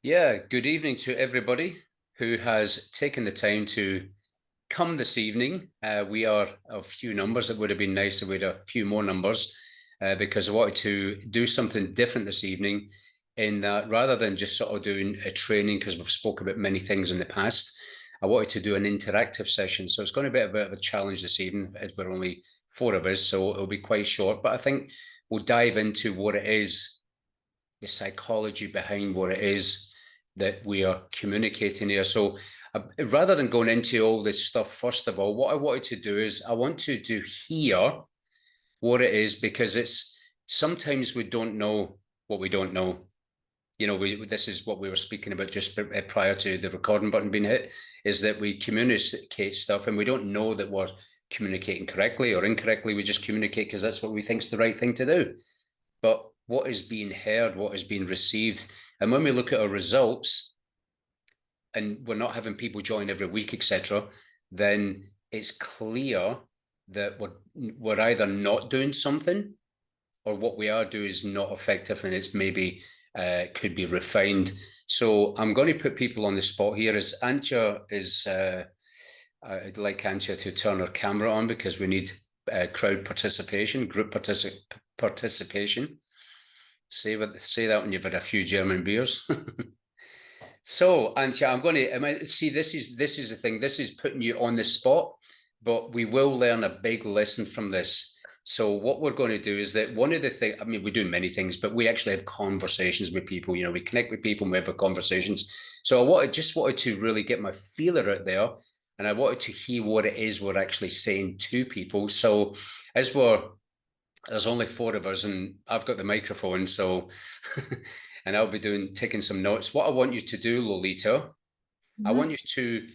Yeah, good evening to everybody who has taken the time to come this evening. We are a few numbers. It would have been nice if we had a few more numbers because I wanted to do something different this evening in that rather than just sort of doing a training, because we've spoken about many things in the past, I wanted to do an interactive session. So it's going to be a bit of a challenge this evening as we're only four of us, so it'll be quite short, but I think we'll dive into what it is, the psychology behind what it is that we are communicating here. So rather than going into all this stuff, first of all, what I wanted to do is I want to hear what it is, because it's sometimes we don't know what we don't know. You know, this is what we were speaking about just prior to the recording button being hit, is that we communicate stuff and we don't know that we're communicating correctly or incorrectly. We just communicate because that's what we think is the right thing to do. But what is being heard, what is being received, and when we look at our results, and we're not having people join every week, etc., then it's clear that we're either not doing something, or what we are doing is not effective, and it's maybe could be refined. So I'm going to put people on the spot here. As Antje is, I'd like Antje to turn her camera on because we need crowd participation, group participation. Say that when you've had a few German beers. So, Antje, I'm going to see. This is the thing. This is putting you on the spot, but we will learn a big lesson from this. So, what we're going to do is that one of the things. I mean, we do many things, but we actually have conversations with people. You know, we connect with people and we have conversations. So, just wanted to really get my feeler out there, and I wanted to hear what it is we're actually saying to people. So, as there's only four of us, and I've got the microphone, so and I'll be taking some notes. What I want you to do, Lolita, I want you to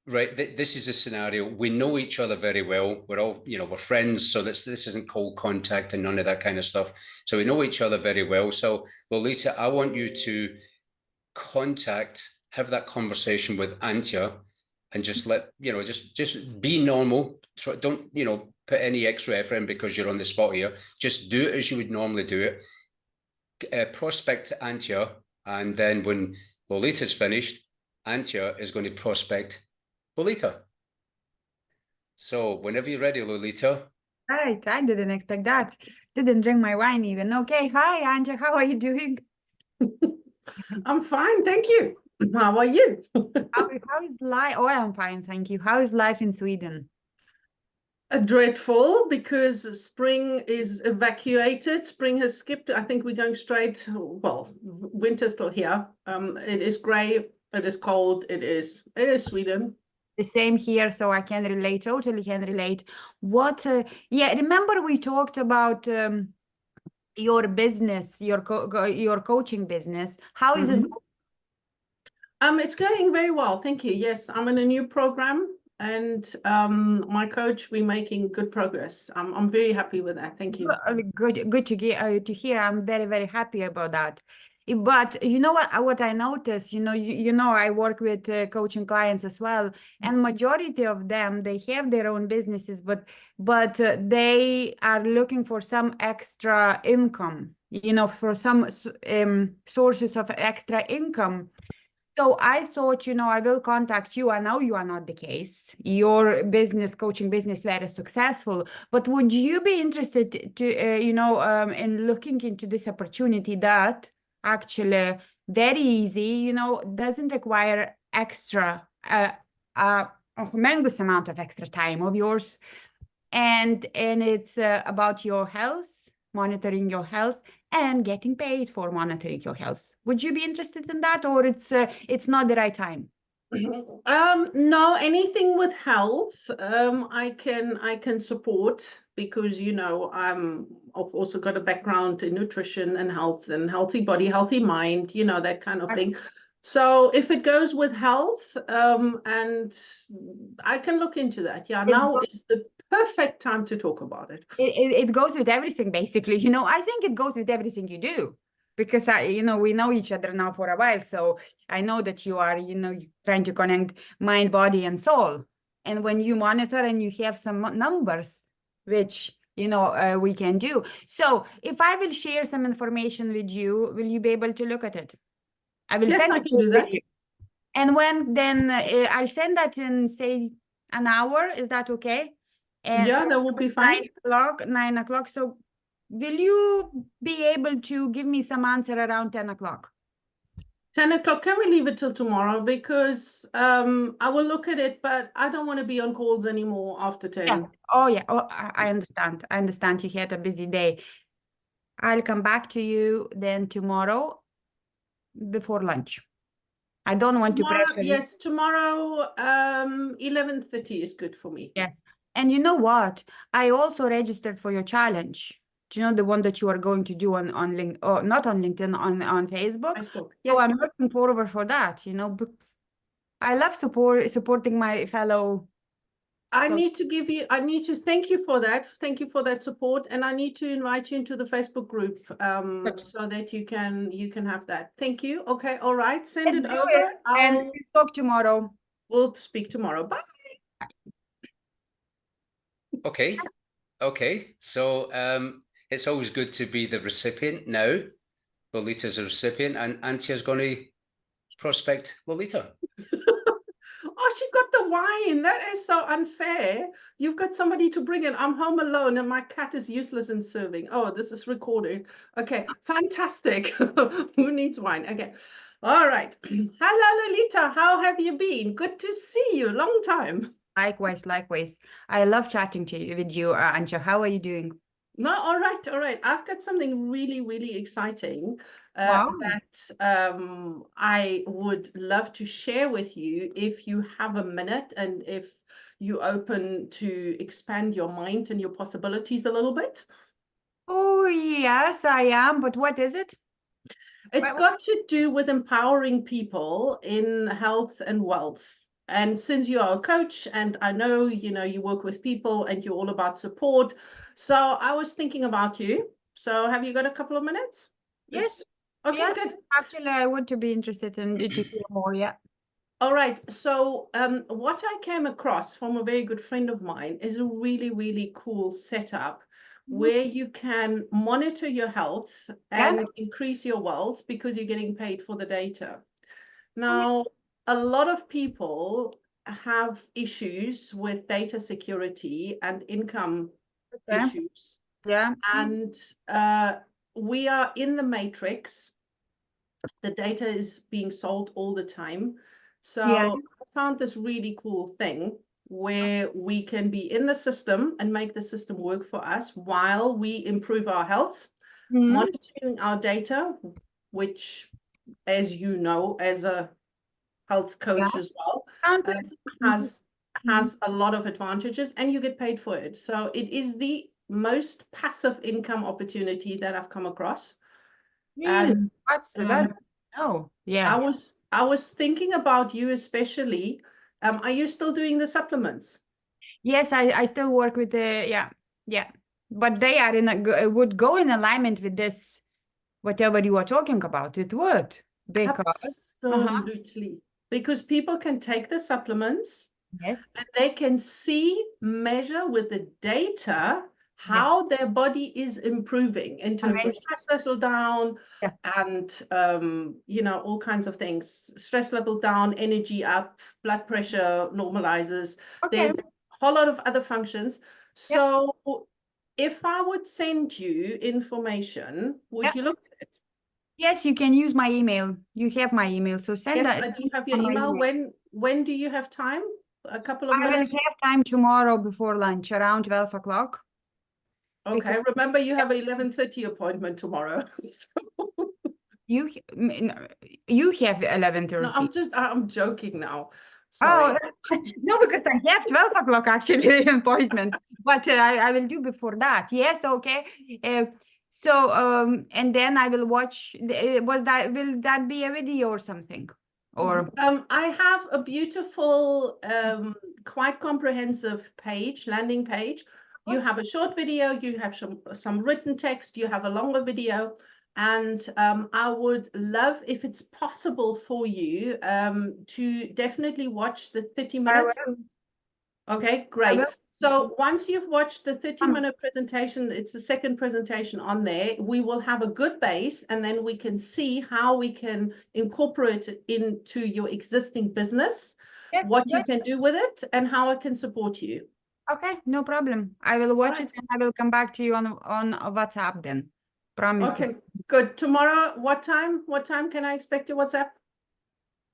this is a scenario. We know each other very well. We're all, we're friends, so this isn't cold contact and none of that kind of stuff. So we know each other very well. So, Lolita, I want you to have that conversation with Antje, and just just be normal. Don't put any extra effort in because you're on the spot here. Just do it as you would normally do it. Prospect Antje, and then when Lolita's finished, Antje is going to prospect Lolita. So whenever you're ready, Lolita. Right, I didn't expect that. Didn't drink my wine even. Okay, hi, Anja, how are you doing? I'm fine, thank you. How are you? How is life? Oh, I'm fine, thank you. How is life in Sweden? Dreadful, because spring is evacuated. Spring has skipped. I think we're going straight. Well, winter's still here. It is grey. It is cold. It is Sweden. The same here, so I can relate. Totally can relate. Yeah, remember we talked about your business, your coaching business. How is it going? It's going very well, thank you. Yes, I'm in a new program, and my coach, we're making good progress. I'm very happy with that. Thank you. Good to hear. I'm very, very happy about that. But you know what I noticed, I work with coaching clients as well, and majority of them, they have their own businesses, but they are looking for some extra income, for some sources of extra income. So I thought, I will contact you. I know you are not the case. Your coaching business, very successful. But would you be interested to, in looking into this opportunity that actually very easy, doesn't require extra, a humongous amount of extra time of yours, and it's about your health, monitoring your health, and getting paid for monitoring your health. Would you be interested in that, or it's not the right time? No, anything with health, I can support, because I've also got a background in nutrition and health and healthy body, healthy mind, that kind of thing. So if it goes with health, and I can look into that. Yeah, now is the perfect time to talk about it. It goes with everything, basically. I think it goes with everything you do, because we know each other now for a while. So I know that you are, trying to connect mind, body, and soul. And when you monitor and you have some numbers, which we can do. So if I will share some information with you, will you be able to look at it? I will Yes, send I it can to do that. you. And when then I'll send that in, say, an hour. Is that okay? And Yeah, so that will be fine. 9 o'clock. So will you be able to give me some answer around 10 o'clock? 10 o'clock, can we leave it till tomorrow? Because I will look at it, but I don't want to be on calls anymore after 10. Yeah. Oh, yeah. Oh, I understand. I understand you had a busy day. I'll come back to you then tomorrow before lunch. I don't want to Tomorrow, pressure you. yes, tomorrow 11:30 is good for me. Yes. And you know what? I also registered for your challenge. Do you know the one that you are going to do on link or not on LinkedIn, on Facebook? Facebook, So I'm yes. looking forward for that, you know. I love supporting my fellow. I So need to thank you for that. Thank you for that support. And I need to invite you into the Facebook group Good. so that you can have that. Thank you. Okay, all right. Send let's it do over. it, and we'll talk tomorrow. We'll speak tomorrow. Bye. Okay. Okay. So it's always good to be the recipient now. Lolita's a recipient, and Antje's going to prospect Lolita. Oh, she got the wine. That is so unfair. You've got somebody to bring in. I'm home alone and my cat is useless in serving. Oh, this is recorded. Okay, fantastic. Who needs wine? Okay. All right. Hello, Lolita. How have you been? Good to see you. Long time. Likewise, likewise. I love chatting with you, Anja. How are you doing? No, all right, all right. I've got something really, really exciting Wow. that I would love to share with you if you have a minute and if you're open to expand your mind and your possibilities a little bit. Oh, yes, I am. But what is it? It's got to do with empowering people in health and wealth. And since you are a coach and I know, you work with people and you're all about support. So I was thinking about you. So have you got a couple of minutes? Yes. Okay, Yeah. good. Actually, I would to be interested in to hear more. Yeah. All right. So what I came across from a very good friend of mine is a really, really cool setup where you can monitor your health and increase your wealth because you're getting paid for the data. Now, a lot of people have issues with data security and income Okay. issues. Yeah. And we are in the matrix. The data is being sold all the time. So Yeah. I found this really cool thing where we can be in the system and make the system work for us while we improve our health, monitoring our data, which, as you know, as a health coach as well, has a lot of advantages and you get paid for it. So it is the most passive income opportunity that I've come across. Really? And That's oh yeah. I was thinking about you especially. Are you still doing the supplements? Yes, I still work with the yeah. But they are would go in alignment with this, whatever you are talking about. It would because Absolutely. Because people can take the supplements yes. and they can see, measure with the data how their body is improving in terms of Amazing. stress level down Yeah. and all kinds of things. Stress level down, energy up, blood pressure normalizes. Okay. There's a whole lot of other functions. Yeah. So if I would send you information, would you look at it? Yes, you can use my email. You have my email, so send Yes, that I do have your on my email. email. When do you have time? A couple of I will minutes? have time tomorrow before lunch, around 12 o'clock. Okay, Because remember you have an 11:30 appointment tomorrow. you you have No, 11:30. I'm joking now. Oh, Sorry. no, because I have 12 o'clock actually appointment, but I will do before that. Yes, okay. So and then I will watch. Will that be a video or something? Or I have a beautiful, quite comprehensive landing page. You have a short video, you have some written text, you have a longer video. And I would love, if it's possible for you, to definitely watch the 30 minutes. Okay, great. So once you've watched the 30-minute presentation, it's the second presentation on there, we will have a good base, and then we can see how we can incorporate it into your existing business, Yes, what you good. can do with it, and how it can support you. Okay, no problem. I will watch it Alright. and I will come back to you on WhatsApp then. Promise. Okay, good. Tomorrow, what time? What time can I expect your WhatsApp?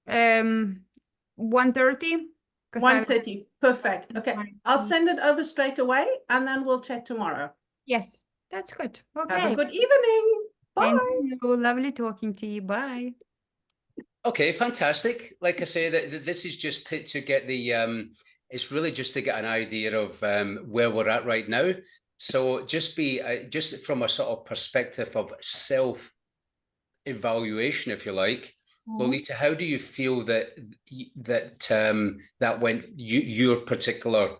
1:30. 1:30. Perfect. Okay, I'll Mm. send it over straight away, and then we'll chat tomorrow. Yes, that's good. Have a Okay. good evening. Bye. Thank you. Lovely talking to you. Bye. Okay, fantastic. Like I say, that this is just to get the it's really just to get an idea of where we're at right now. So just just from a sort of perspective of self evaluation, if you like, Lolita, how do you feel that that went your particular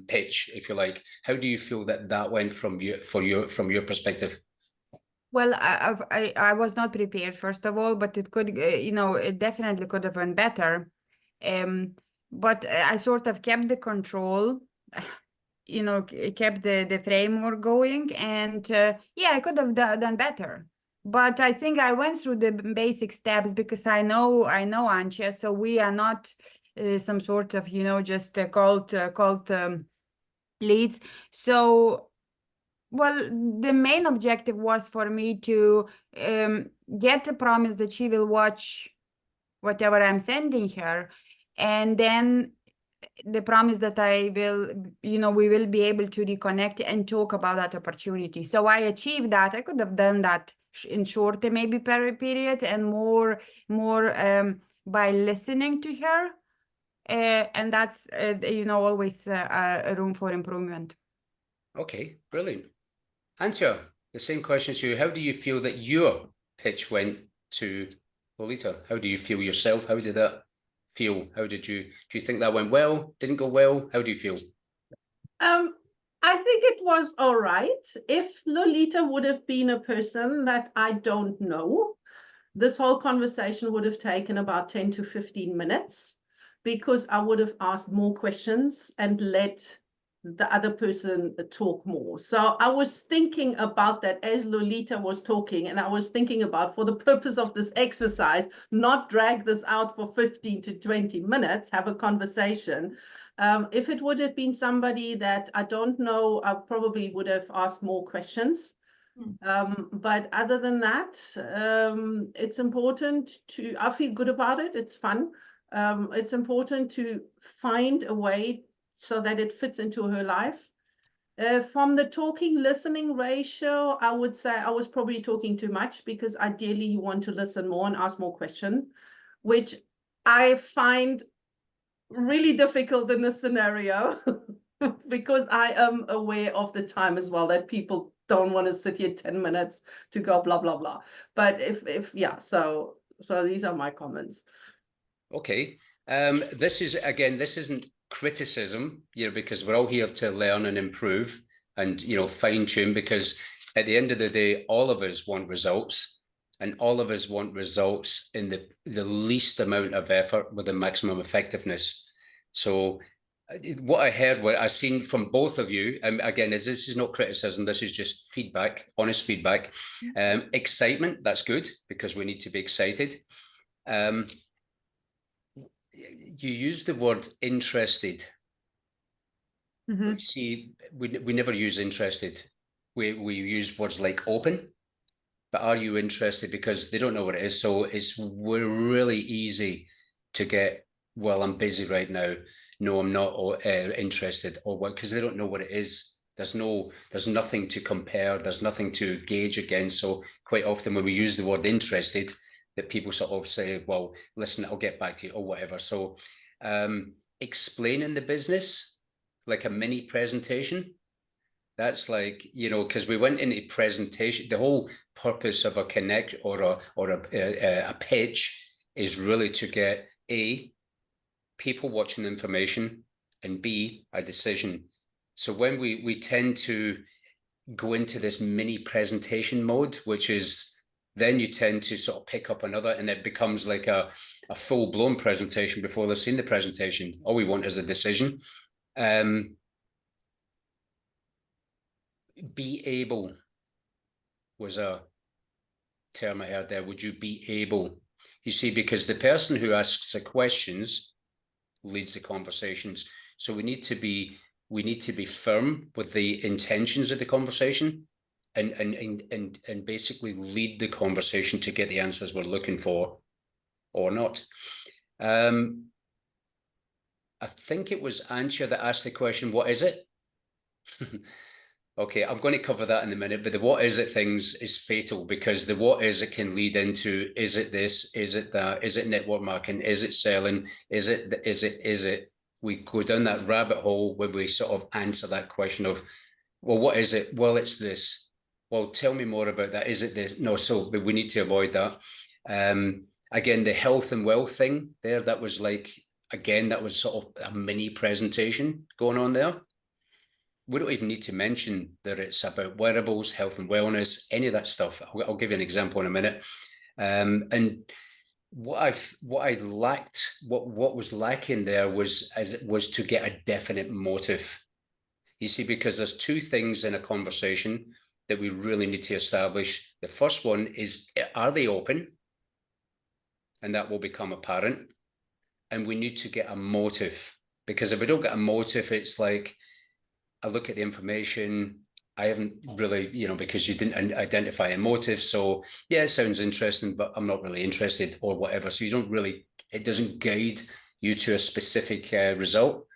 pitch, if you like? How do you feel that went from your perspective? Well, I was not prepared, first of all, but it could, it definitely could have been better. But I sort of kept the control, kept the framework going, and yeah, I could have done better. But I think I went through the basic steps because I know Antje, so we are not some sort of, just cult leads. So, well, the main objective was for me to get the promise that she will watch whatever I'm sending her, and then the promise that I will, we will be able to reconnect and talk about that opportunity. So I achieved that. I could have done that in shorter maybe period and more by listening to her. And that's, always a room for improvement. Okay, brilliant. Antje, the same question to you. How do you feel that your pitch went to Lolita? How do you feel yourself? How did that feel? Do you think that went well? Didn't go well? How do you feel? I think it was all right. If Lolita would have been a person that I don't know, this whole conversation would have taken about 10 to 15 minutes because I would have asked more questions and let the other person talk more. So I was thinking about that as Lolita was talking, and I was thinking about, for the purpose of this exercise, not drag this out for 15 to 20 minutes, have a conversation. If it would have been somebody that I don't know, I probably would have asked more questions. But other than that, it's important I feel good about it. It's fun. It's important to find a way so that it fits into her life. From the talking listening ratio, I would say I was probably talking too much, because ideally you want to listen more and ask more questions, which I find really difficult in this scenario because I am aware of the time as well, that people don't want to sit here 10 minutes to go blah blah blah. But so these are my comments. Okay. This isn't criticism, because we're all here to learn and improve and, fine tune, because at the end of the day, all of us want results, and all of us want results in the least amount of effort with the maximum effectiveness. So what I heard, what I've seen from both of you, again, this is not criticism, this is just feedback, honest feedback. Excitement, that's good, because we need to be excited. You use the word interested. See, we never use interested. We use words like open, but are you interested? Because they don't know what it is. So we're really easy to get, well, I'm busy right now. No, I'm not interested, or what, because they don't know what it is. There's nothing to compare. There's nothing to gauge against. So quite often when we use the word interested, that people sort of say, well, listen, I'll get back to you or whatever. So explaining the business, like a mini presentation, that's like, because we went into presentation, the whole purpose of a connect or a pitch is really to get A, people watching the information, and B, a decision. So when we tend to go into this mini presentation mode, which is, then you tend to sort of pick up another, and it becomes like a full-blown presentation before they've seen the presentation. All we want is a decision. be able was a term I heard there. Would you be able? You see, because the person who asks the questions leads the conversations. So we need to be firm with the intentions of the conversation and basically lead the conversation to get the answers we're looking for or not. I think it was Antje that asked the question, what is it? Okay, I'm going to cover that in a minute, but the what is it things is fatal, because the what is it can lead into, is it this, is it that, is it network marketing, is it selling, is it? We go down that rabbit hole when we sort of answer that question of, well, what is it? Well, it's this. Well, tell me more about that. Is it this? No, so we need to avoid that. Again, the health and wealth thing there, that was like, again, that was sort of a mini presentation going on there. We don't even need to mention that it's about wearables, health and wellness, any of that stuff. I'll give you an example in a minute. And what was lacking there was to get a definite motive. You see, because there's two things in a conversation that we really need to establish. The first one is, are they open? And that will become apparent. And we need to get a motive, because if we don't get a motive, it's like, I look at the information, I haven't really, because you didn't identify a motive. So yeah, it sounds interesting, but I'm not really interested or whatever. So you don't really, it doesn't guide you to a specific result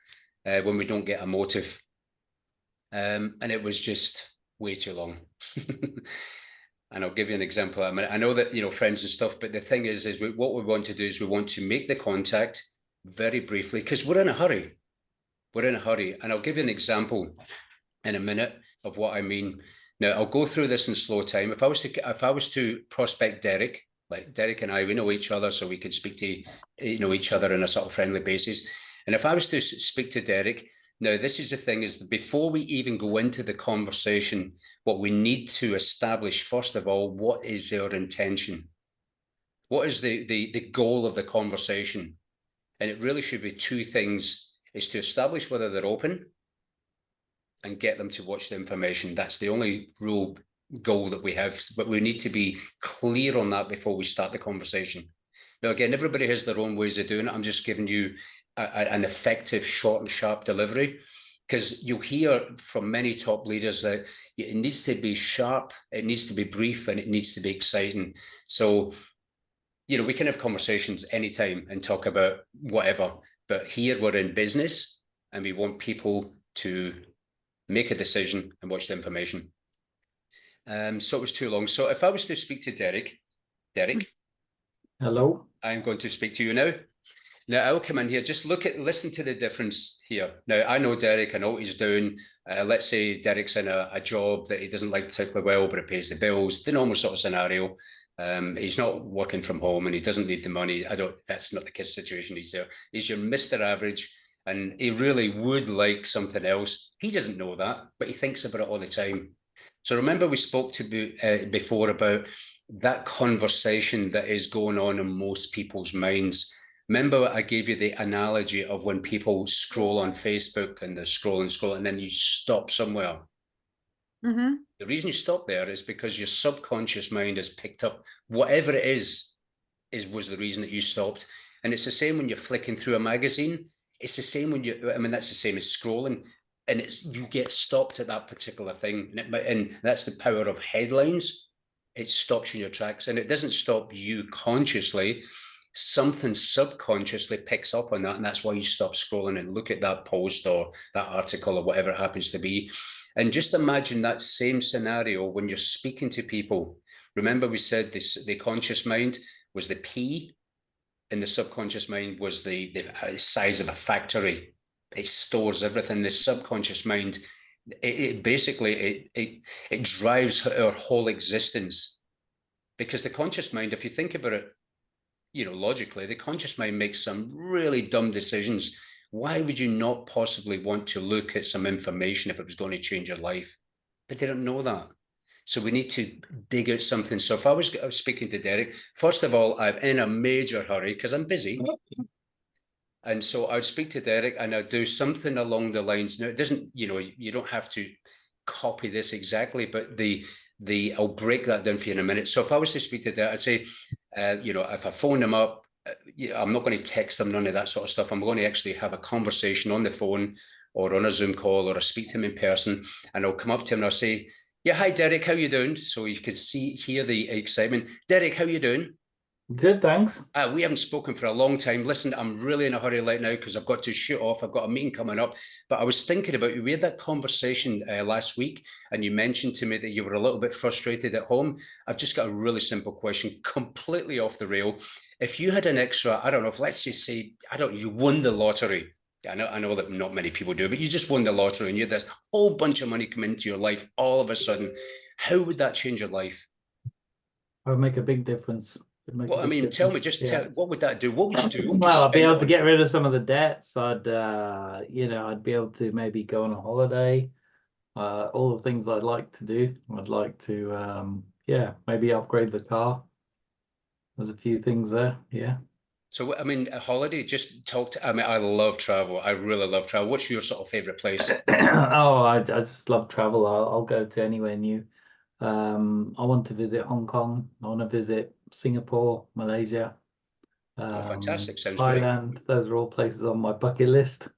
when we don't get a motive. And it was just way too long. And I'll give you an example. I mean, I know that, friends and stuff, but the thing is what we want to do is we want to make the contact very briefly, because we're in a hurry. We're in a hurry. And I'll give you an example in a minute of what I mean. Now, I'll go through this in slow time. If I was to prospect Derek, like Derek and I, we know each other, so we could speak to each other on a sort of friendly basis. And if I was to speak to Derek, now this is the thing, is before we even go into the conversation, what we need to establish, first of all, what is their intention? What is the goal of the conversation? And it really should be two things, is to establish whether they're open and get them to watch the information. That's the only real goal that we have, but we need to be clear on that before we start the conversation. Now, again, everybody has their own ways of doing it. I'm just giving you an effective, short and sharp delivery, because you'll hear from many top leaders that it needs to be sharp, it needs to be brief, and it needs to be exciting. So, we can have conversations anytime and talk about whatever, but here we're in business and we want people to make a decision and watch the information. So it was too long. So if I was to speak to Derek. Hello. I'm going to speak to you now. Now I'll come in here, just listen to the difference here. Now I know Derek, I know what he's doing. Let's say Derek's in a job that he doesn't like particularly well, but it pays the bills, the normal sort of scenario. He's not working from home and he doesn't need the money. That's not the case situation. He's your Mr. Average, and he really would like something else. He doesn't know that, but he thinks about it all the time. So remember we spoke to before about that conversation that is going on in most people's minds. Remember I gave you the analogy of when people scroll on Facebook and they're scrolling, and then you stop somewhere. Mm-hmm. The reason you stop there is because your subconscious mind has picked up whatever it was the reason that you stopped. And it's the same when you're flicking through a magazine. It's the same when that's the same as scrolling, and you get stopped at that particular thing. And that's the power of headlines. It stops you in your tracks, and it doesn't stop you consciously. Something subconsciously picks up on that, and that's why you stop scrolling and look at that post or that article or whatever it happens to be. And just imagine that same scenario when you're speaking to people. Remember we said the conscious mind was the P, and the subconscious mind was the size of a factory. It stores everything. The subconscious mind, it basically drives our whole existence, because the conscious mind, if you think about it, logically, the conscious mind makes some really dumb decisions. Why would you not possibly want to look at some information if it was going to change your life? But they don't know that. So we need to dig out something. So if I was speaking to Derek, first of all, I'm in a major hurry because I'm busy. And so I'd speak to Derek and I'd do something along the lines. Now, it doesn't, you don't have to copy this exactly, but I'll break that down for you in a minute. So if I was to speak to that, I'd say, you know, if I phone them up, I'm not going to text them, none of that sort of stuff. I'm going to actually have a conversation on the phone or on a Zoom call, or I speak to him in person, and I'll come up to him and I'll say, yeah, hi, Derek, how you doing? So you can hear the excitement. Derek, how you doing? Good, thanks. We haven't spoken for a long time. Listen, I'm really in a hurry right now because I've got to shoot off. I've got a meeting coming up. But I was thinking about you. We had that conversation last week, and you mentioned to me that you were a little bit frustrated at home. I've just got a really simple question, completely off the rail. If you had an extra, I don't know, if let's just say, you won the lottery. I know that not many people do, but you just won the lottery and you had this whole bunch of money come into your life all of a sudden. How would that change your life? It would make a big difference. Well, I mean, tell me, what would that do? What would you do? Well, I'd be able to get rid of some of the debts. I'd be able to maybe go on a holiday. All the things I'd like to do. I'd like to, maybe upgrade the car. There's a few things there, yeah. So, I mean, a holiday, just talk to, I mean, I love travel. I really love travel. What's your sort of favorite place? Oh, I just love travel. I'll go to anywhere new. I want to visit Hong Kong. I want to visit Singapore, Malaysia, Oh, fantastic. Sounds Thailand. great. Those are all places on my bucket list.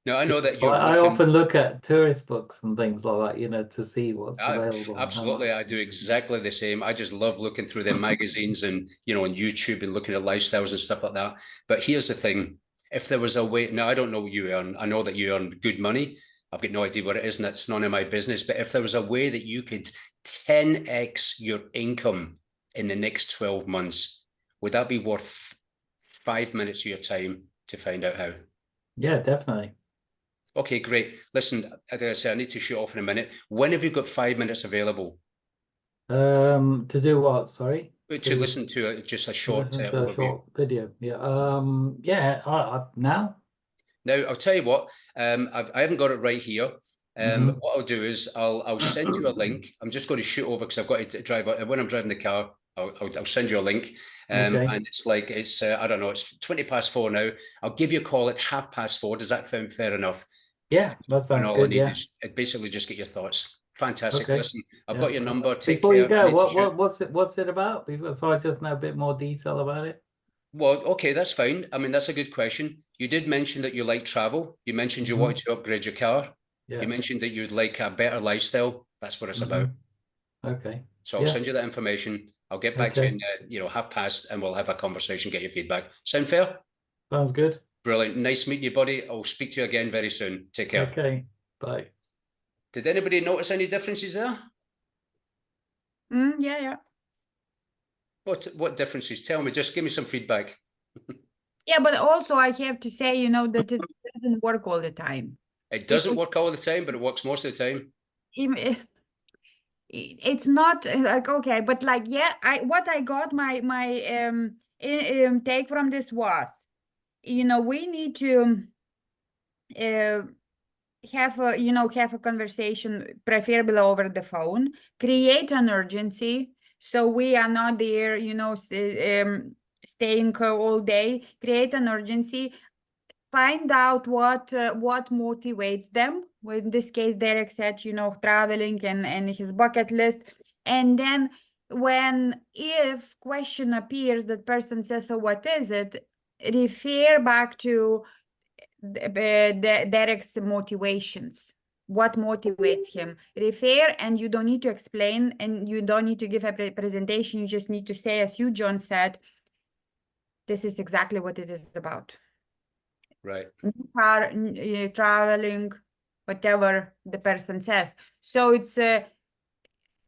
Now, I know that So you're I working... often look at tourist books and things like that, you know, to see what's available. Absolutely, I do exactly the same. I just love looking through the magazines and, you know, on YouTube and looking at lifestyles and stuff like that. But here's the thing. If there was a way, now I don't know what you earn. I know that you earn good money. I've got no idea what it is, and that's none of my business. But if there was a way that you could 10x your income in the next 12 months, would that be worth 5 minutes of your time to find out how? Yeah, definitely. Okay, great. Listen, as I say, I need to shoot off in a minute. When have you got 5 minutes available? To do what? Sorry. To listen to just a short overview. Short video. Yeah. Now. Now, I'll tell you what. I haven't got it right here. What I'll do is I'll send you a link. I'm just going to shoot over because I've got to drive. When I'm driving the car, I'll send you a link. Okay. And it's I don't know. It's 4:20 now. I'll give you a call at 4:30. Does that sound fair enough? Yeah, that sounds all good. I need is basically just get your thoughts. Fantastic. Okay. Listen, I've got your number. Take Before care. you go, what's it about? So I just know a bit more detail about it. Well, okay, that's fine. I mean, that's a good question. You did mention that you like travel. You mentioned you wanted to upgrade your car. Yeah. You mentioned that you'd like a better lifestyle. That's what it's about. Okay. So I'll send you that information. I'll get back to you in 4:30, and we'll have a conversation, get your feedback. Sound fair? Sounds good. Brilliant. Nice meeting you, buddy. I'll speak to you again very soon. Take care. Okay. Bye. Did anybody notice any differences there? Yeah. What differences? Tell me. Just give me some feedback. Yeah, but also I have to say, you know, that it doesn't work all the time. It doesn't work all the time, but it works most of the time. It's not like, okay, but like, yeah, what I got my take from this was, you know, we need to have a conversation, preferably over the phone, create an urgency, so we are not there, you know, staying all day. Create an urgency, find out what motivates them. Well, in this case, Derek said, you know, traveling and his bucket list. And then if question appears, that person says, so what is it? Refer back to Derek's motivations. What motivates him? Refer, and you don't need to explain, and you don't need to give a presentation. You just need to say, as you, John, said, this is exactly what it is about. Right. Traveling, whatever the person says. So it's a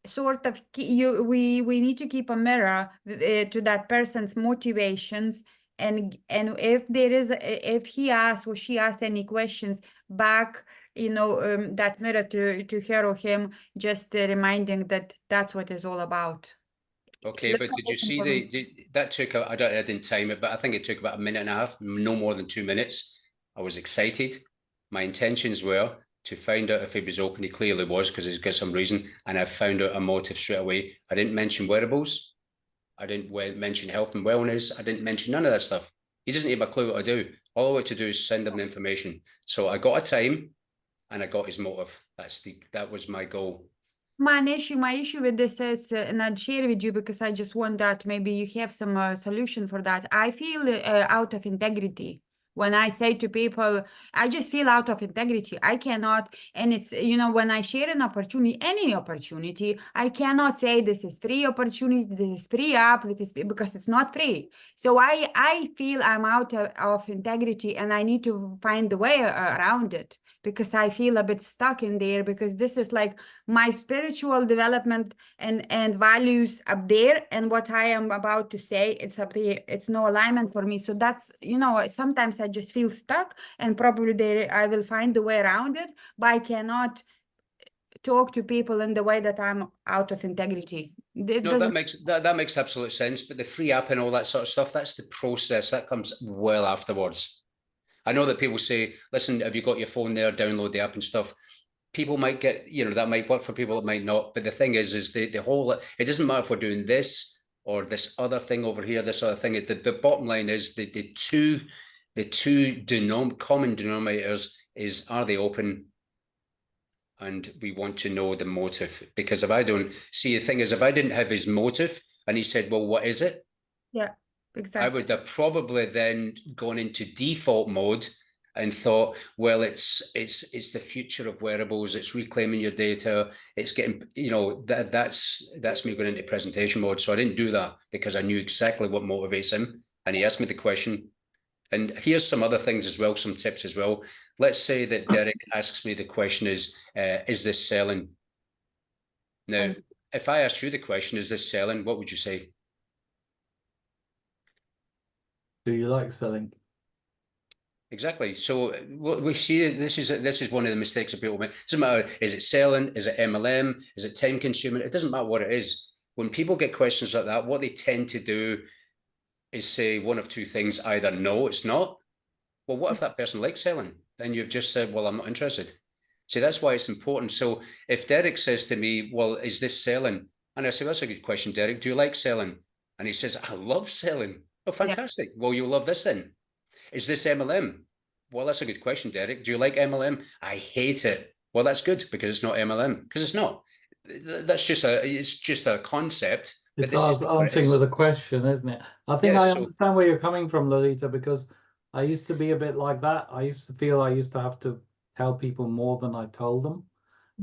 sort of we need to keep a mirror to that person's motivations, and if he asks or she asks any questions back, you know, that mirror to her or him, just reminding that that's what it's all about. Okay, but did you see that took I didn't time it, but I think it took about 1.5 minutes, no more than 2 minutes. I was excited. My intentions were to find out if he was open. He clearly was, because he's got some reason, and I found out a motive straight away. I didn't mention wearables. I didn't mention health and wellness. I didn't mention none of that stuff. He doesn't have a clue what I do. All I want to do is send him the information. So I got a time. and I got his motive. That was my goal. My issue with this is, and I'd share with you because I just want that maybe you have some solution for that. I feel out of integrity when I say to people, I just feel out of integrity. I cannot, and it's, you know, when I share an opportunity, any opportunity, I cannot say this is free opportunity, this is free app, this is free, because it's not free. So I feel I'm out of integrity, and I need to find a way around it, because I feel a bit stuck in there, because this is like my spiritual development and values up there, and what I am about to say, it's up there, it's no alignment for me. So that's, you know, sometimes I just feel stuck, and probably there I will find a way around it, but I cannot talk to people in the way that I'm out of integrity. It No, doesn't. that makes absolute sense. But the free app and all that sort of stuff, that's the process. That comes well afterwards. I know that people say, listen, have you got your phone there, download the app and stuff. People might get, you know, that might work for people, it might not. But the thing is the whole, it doesn't matter if we're doing this or this other thing over here, this other thing. The bottom line is the two common denominators is, are they open? And we want to know the motive, because if I don't see, the thing is, if I didn't have his motive and he said, well, what is it? Yeah, I exactly. would have probably then gone into default mode and thought, well, it's the future of wearables, it's reclaiming your data, it's getting, you know, that's me going into presentation mode. So I didn't do that because I knew exactly what motivates him, and he asked me the question. And here's some other things as well, some tips as well. Let's say that Derek asks me the question is this selling? Now, if I asked you the question, is this selling, what would you say? Do you like selling? Exactly. So what we see, this is one of the mistakes that people make. It doesn't matter, is it selling? Is it MLM? Is it time consuming? It doesn't matter what it is. When people get questions like that, what they tend to do is say one of two things: either no, it's not. Well, what if that person likes selling? Then you've just said, well, I'm not interested. See, that's why it's important. So if Derek says to me, well, is this selling? And I say, well, that's a good question, Derek. Do you like selling? And he says, I love selling. Oh, fantastic. Yeah. Well, you'll love this then. Is this MLM? Well, that's a good question, Derek. Do you like MLM? I hate it. Well, that's good, because it's not MLM, because it's not. That's just a concept. But It's this is answering with a question, isn't it? I think I understand where you're coming from, Lolita, because I used to be a bit like that. I used to feel I used to have to tell people more than I told them.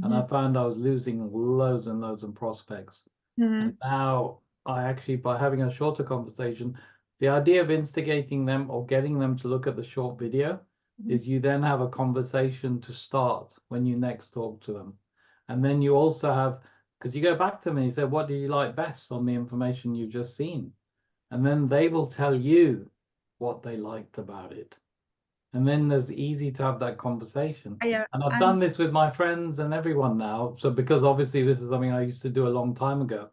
And I found I was losing loads and loads of prospects. And now I actually, by having a shorter conversation, the idea of instigating them or getting them to look at the short video is you then have a conversation to start when you next talk to them. And then you also have, because you go back to them and you say, what do you like best on the information you've just seen? And then they will tell you what they liked about it. And then it's easy to have that conversation. Yeah, and I've done this with my friends and everyone now. So because obviously this is something I used to do a long time ago.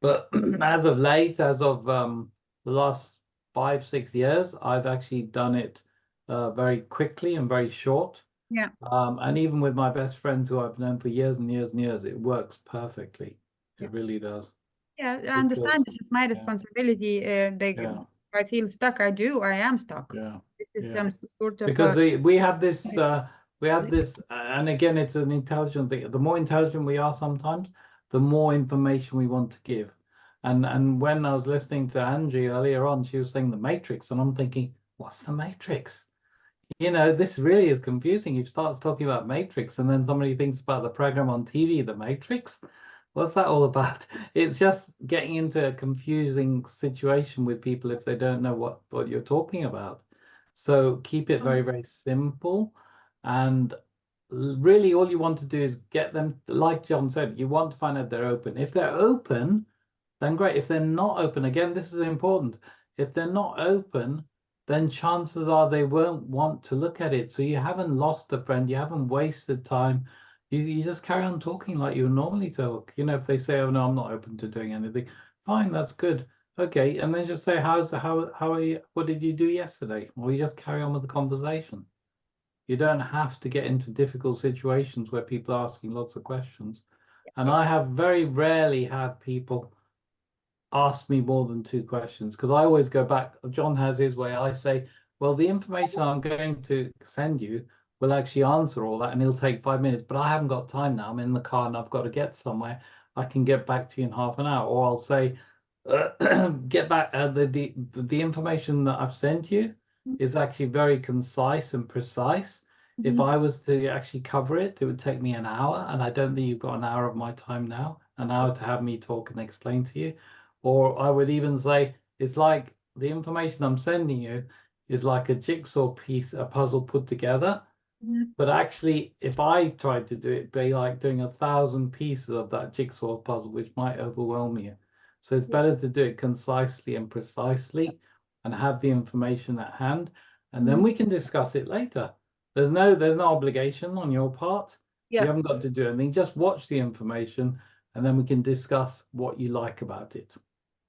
But as of late, as of the last 5-6 years, I've actually done it very quickly and very short. Yeah. And even with my best friends who I've known for years and years and years, it works perfectly. It really does. Yeah, I understand. This is my responsibility. I feel stuck. I am stuck. Yeah. This is some sort of because we have this, and again, it's an intelligent thing. The more intelligent we are sometimes, the more information we want to give. And when I was listening to Angie earlier on, she was saying the Matrix, and I'm thinking, what's the Matrix? You know, this really is confusing. You start talking about Matrix, and then somebody thinks about the program on TV, The Matrix. What's that all about? It's just getting into a confusing situation with people if they don't know what you're talking about. So keep it very, very simple. And really all you want to do is get them, like John said, you want to find out they're open. If they're open, then great. If they're not open, again, this is important. If they're not open, then chances are they won't want to look at it. So you haven't lost a friend, you haven't wasted time. You just carry on talking like you normally talk. You know, if they say, oh no, I'm not open to doing anything, fine, that's good. Okay, and then just say, how are you, what did you do yesterday? Or you just carry on with the conversation. You don't have to get into difficult situations where people are asking lots of questions. And I have very rarely had people ask me more than 2 questions, because I always go back. John has his way. I say, well, the information I'm going to send you, will actually answer all that, and it'll take 5 minutes. But I haven't got time now. I'm in the car and I've got to get somewhere. I can get back to you in half an hour. Or I'll say, get back. The information that I've sent you is actually very concise and precise. If I was to actually cover it, it would take me an hour, and I don't think you've got an hour of my time now, an hour to have me talk and explain to you. Or I would even say, it's like the information I'm sending you is like a jigsaw piece, a puzzle put together. But actually, if I tried to do it, it'd be like doing 1,000 pieces of that jigsaw puzzle, which might overwhelm you. So it's better to do it concisely and precisely and have the information at hand, and then we can discuss it later. There's no obligation on your part. Yeah. You haven't got to do anything. Just watch the information, and then we can discuss what you like about it.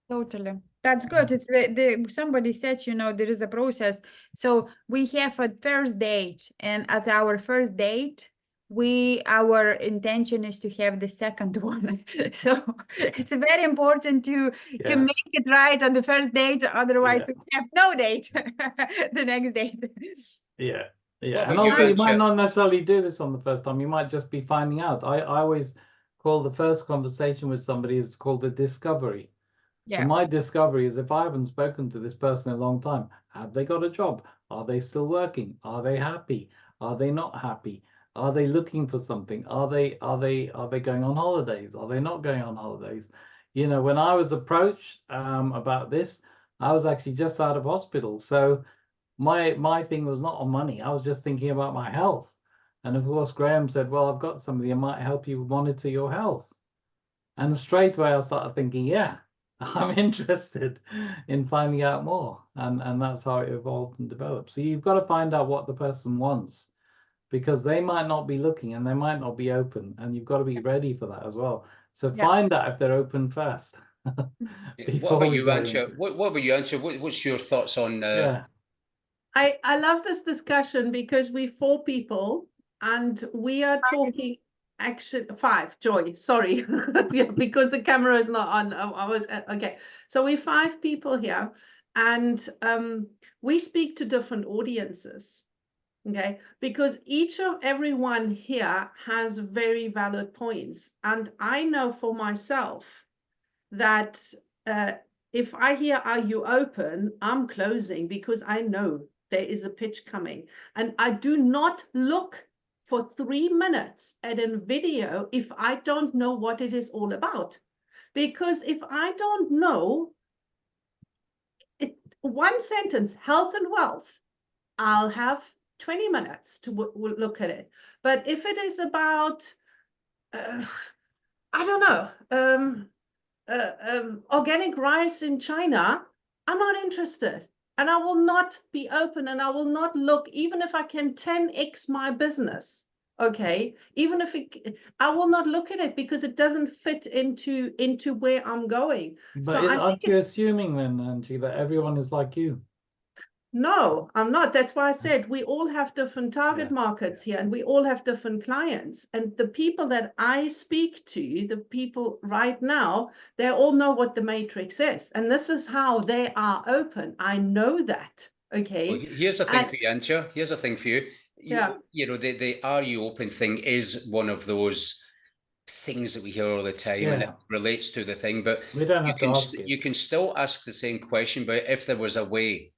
Totally. That's good. It's somebody said, you know, there is a process. So we have a first date, and at our first date, our intention is to have the second one. So it's very important to Yes. make it right on the first date, otherwise Yeah. we have no date the next date. Yeah. What Yeah, and about you, also you might Antje? not necessarily do this on the first time. You might just be finding out. I always call the first conversation with somebody, it's called the discovery. So Yeah. my discovery is, if I haven't spoken to this person in a long time, have they got a job? Are they still working? Are they happy? Are they not happy? Are they looking for something? Are they going on holidays? Are they not going on holidays? You know, when I was approached about this, I was actually just out of hospital. So my thing was not on money. I was just thinking about my health. And of course, Graham said, well, I've got somebody that might help you monitor your health. And straight away I started thinking, yeah, I'm interested in finding out more. And that's how it evolved and developed. So you've got to find out what the person wants, because they might not be looking and they might not be open. And you've got to be ready for that as well. So Yeah. find out if they're open first. What before about we you, go Antje? into- What about you, Antje? What's your thoughts on Yeah. I love this discussion because we're 4 people and we are talking action 5, Joy, sorry. Yeah, because the camera is not on. I was okay. So we're 5 people here, and we speak to different audiences. Okay, because everyone here has very valid points. And I know for myself that if I hear, are you open? I'm closing, because I know there is a pitch coming. And I do not look for 3 minutes at a video if I don't know what it is all about. Because if I don't know it, one sentence, health and wealth, I'll have 20 minutes to look at it. But if it is about, I don't know, organic rice in China, I'm not interested. And I will not be open, and I will not look, even if I can 10x my business. Okay, even if I will not look at it, because it doesn't fit into where I'm going. But So I aren't think you assuming then, Angie, that everyone is like you? no, I'm not. That's why I said we all have different target Yeah, markets here, and we all have different clients. And the people that I speak to, the people right now, they all know what the matrix is. And this is how they are open. I know that. Okay. Well, here's the thing And- for you, Antje. Here's the thing for you. Yeah. You know, the Are You Open thing is one of those things that we hear all the time, and it Yeah. relates to the thing. But We don't you have to can ask it. you can still ask the same question. But if there was a way,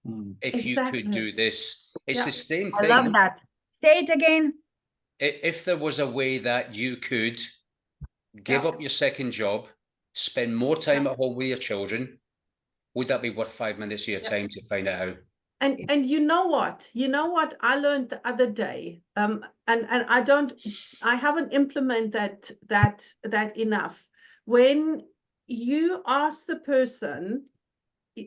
Mm. if you could Exactly. do this, it's Yeah. the same I thing. love that. Say it again. If there was a way that you could give Yeah. up your second job, spend more time at home with your children, would that be worth 5 minutes of your Yeah. time to find it out? And you know what? You know what I learned the other day? And I haven't implemented that enough. When you ask the person,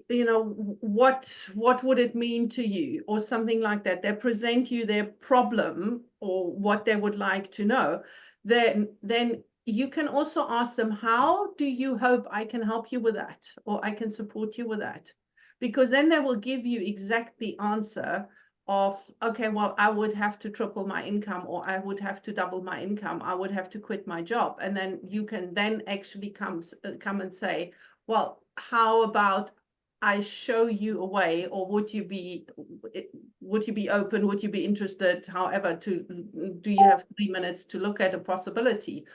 you know, what would it mean to you, or something like that, they present you their problem or what they would like to know, then you can also ask them, how do you hope I can help you with that, or I can support you with that? Because then they will give you exact the answer of, okay, well, I would have to triple my income, or I would have to double my income, I would have to quit my job. And then you can then actually come and say, well, how about I show you a way, or would you be open? Would you be interested? However, do you have 3 minutes to look at a possibility?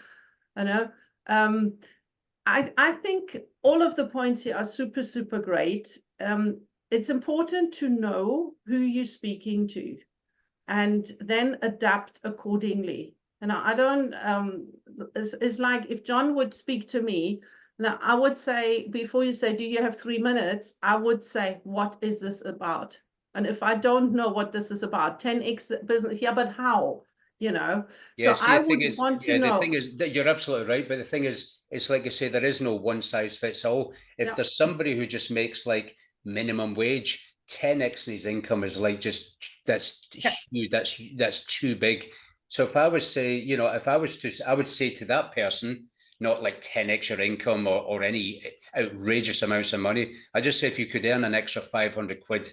You know, I think all of the points here are super, super great. It's important to know who you're speaking to and then adapt accordingly. And I don't, it's like if John would speak to me, now I would say, before you say, do you have 3 minutes? I would say, what is this about? And if I don't know what this is about, 10x business, yeah, but how? You know, Yeah, so see, I the thing would is, want to yeah, the know. thing is that you're absolutely right, but the thing is, it's like I say, there is no one size fits all. If Yeah. there's somebody who just makes like minimum wage, 10x his income is like just that's huge, that's too big. So if I was say, you know, if I was to, I would say to that person, not like 10x your income or any outrageous amounts of money. I just say if you could earn an extra 500 quid.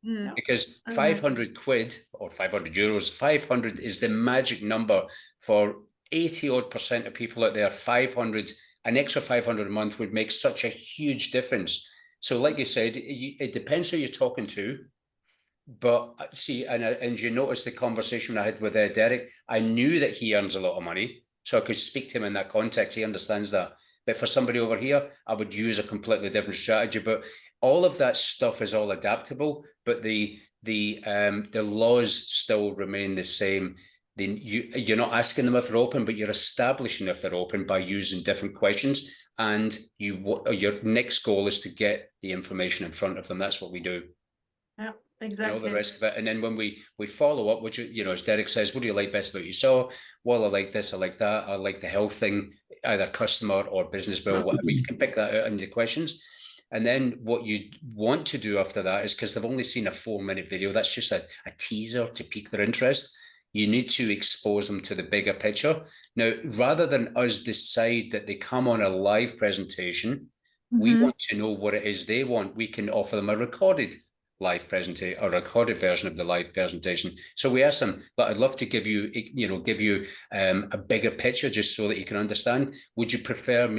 Mm. Because 500 quid or 500 euros, 500 is the magic number for 80 odd % of people out there. 500, an extra 500 a month would make such a huge difference. So, like you said, it depends who you're talking to. But see, and you notice the conversation I had with Derek, I knew that he earns a lot of money, so I could speak to him in that context. He understands that. But for somebody over here, I would use a completely different strategy. But all of that stuff is all adaptable, but the laws still remain the same. Then you're not asking them if they're open, but you're establishing if they're open by using different questions. And your next goal is to get the information in front of them. That's what we do. Yeah, And exactly. all the rest of it. And then when we follow up, which, you know, as Derek says, what do you like best about yourself? Well, I like this, I like that, I like the health thing, either customer or business bill, whatever. You can pick that out in the questions. And then what you want to do after that is, because they've only seen a 4-minute video, that's just a teaser to pique their interest. You need to expose them to the bigger picture. Now, rather than us decide that they come on a live presentation, we want to know what it is they want. We can offer them a recorded live presentation or recorded version of the live presentation. So we asked them, but I'd love to give you a bigger picture just so that you can understand. Would you prefer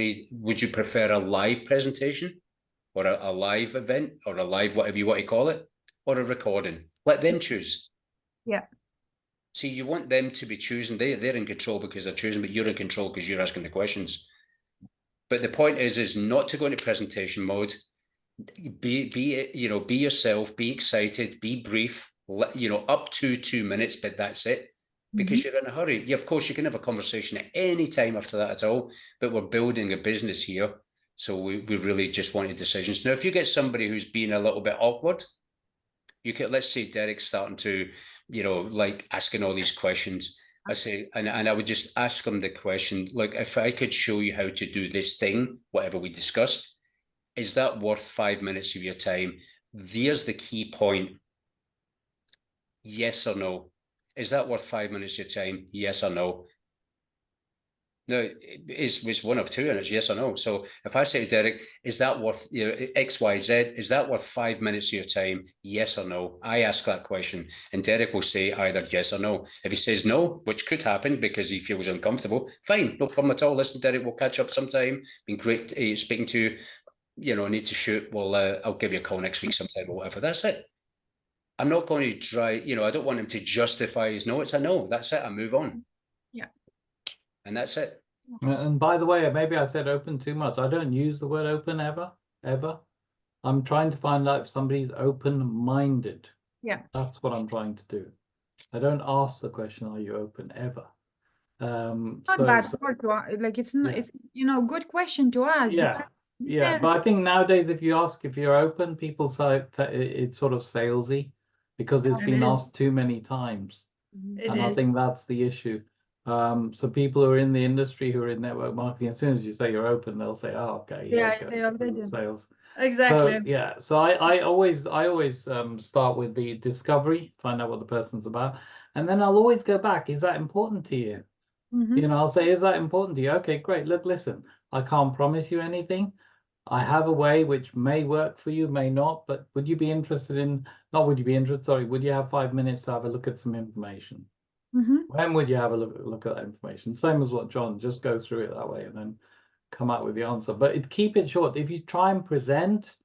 a live presentation or a live event or a live, whatever you want to call it, or a recording? Let them choose. Yeah. See, you want them to be choosing. They're in control because they're choosing, but you're in control because you're asking the questions. But the point is not to go into presentation mode. Be yourself, be excited, be brief, up to 2 minutes, but that's it, because you're in a hurry. Of course, you can have a conversation at any time after that at all, but we're building a business here. So we really just wanted decisions. Now, if you get somebody who's being a little bit awkward, you could, let's say Derek's starting to, like asking all these questions. I say, and I would just ask them the question, like, if I could show you how to do this thing, whatever we discussed, is that worth 5 minutes of your time? There's the key point. Yes or no? Is that worth 5 minutes of your time? Yes or no? No, it's one of two, and it's yes or no. So if I say to Derek, is that worth X, Y, Z? Is that worth 5 minutes of your time? Yes or no? I ask that question, and Derek will say either yes or no. If he says no, which could happen because he feels uncomfortable, fine, no problem at all. Listen, Derek, we'll catch up sometime. Been great speaking to you. Need to shoot. Well, I'll give you a call next week sometime or whatever. That's it. I'm not going to try, I don't want him to justify his no. It's a no. That's it. I move on. Yeah. And that's it. And by the way, maybe I said open too much. I don't use the word open ever. I'm trying to find out if somebody's open-minded. Yeah. That's what I'm trying to do. I don't ask the question, are you open ever? Not bad word to like it's not, it's good question to ask. Yeah, but I think nowadays if you ask if you're open, people say it's sort of salesy because it's been asked too many times. And I think that's the issue. So people who are in the industry, who are in network marketing, as soon as you say you're open, they'll say, "Oh, okay, they already sales." Exactly. So, so I always start with the discovery, find out what the person's about, and then I'll always go back. Is that important to you? I'll say, is that important to you? Okay, great. Look, listen, I can't promise you anything. I have a way which may work for you, may not, but would you be interested in, not would you be interested, sorry, would you have 5 minutes to have a look at some information? When would you have a look at that information? Same as what John, just go through it that way and then come out with the answer. But keep it short. If you try and present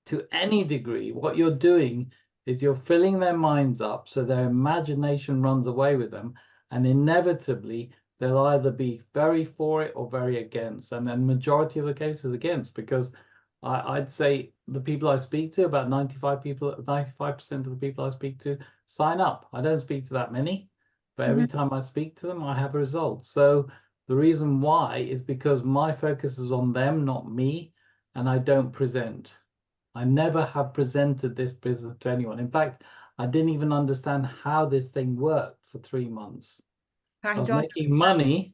to any degree, what you're doing is you're filling their minds up so their imagination runs away with them, and inevitably they'll either be very for it or very against, and then majority of the cases against, because I'd say the people I speak to, about 95% of the people I speak to sign up. I don't speak to that many, but every time I speak to them, I have a result. So the reason why is because my focus is on them, not me, and I don't present. I never have presented this business to anyone. In fact, I didn't even understand how this thing worked for 3 months. I was making money,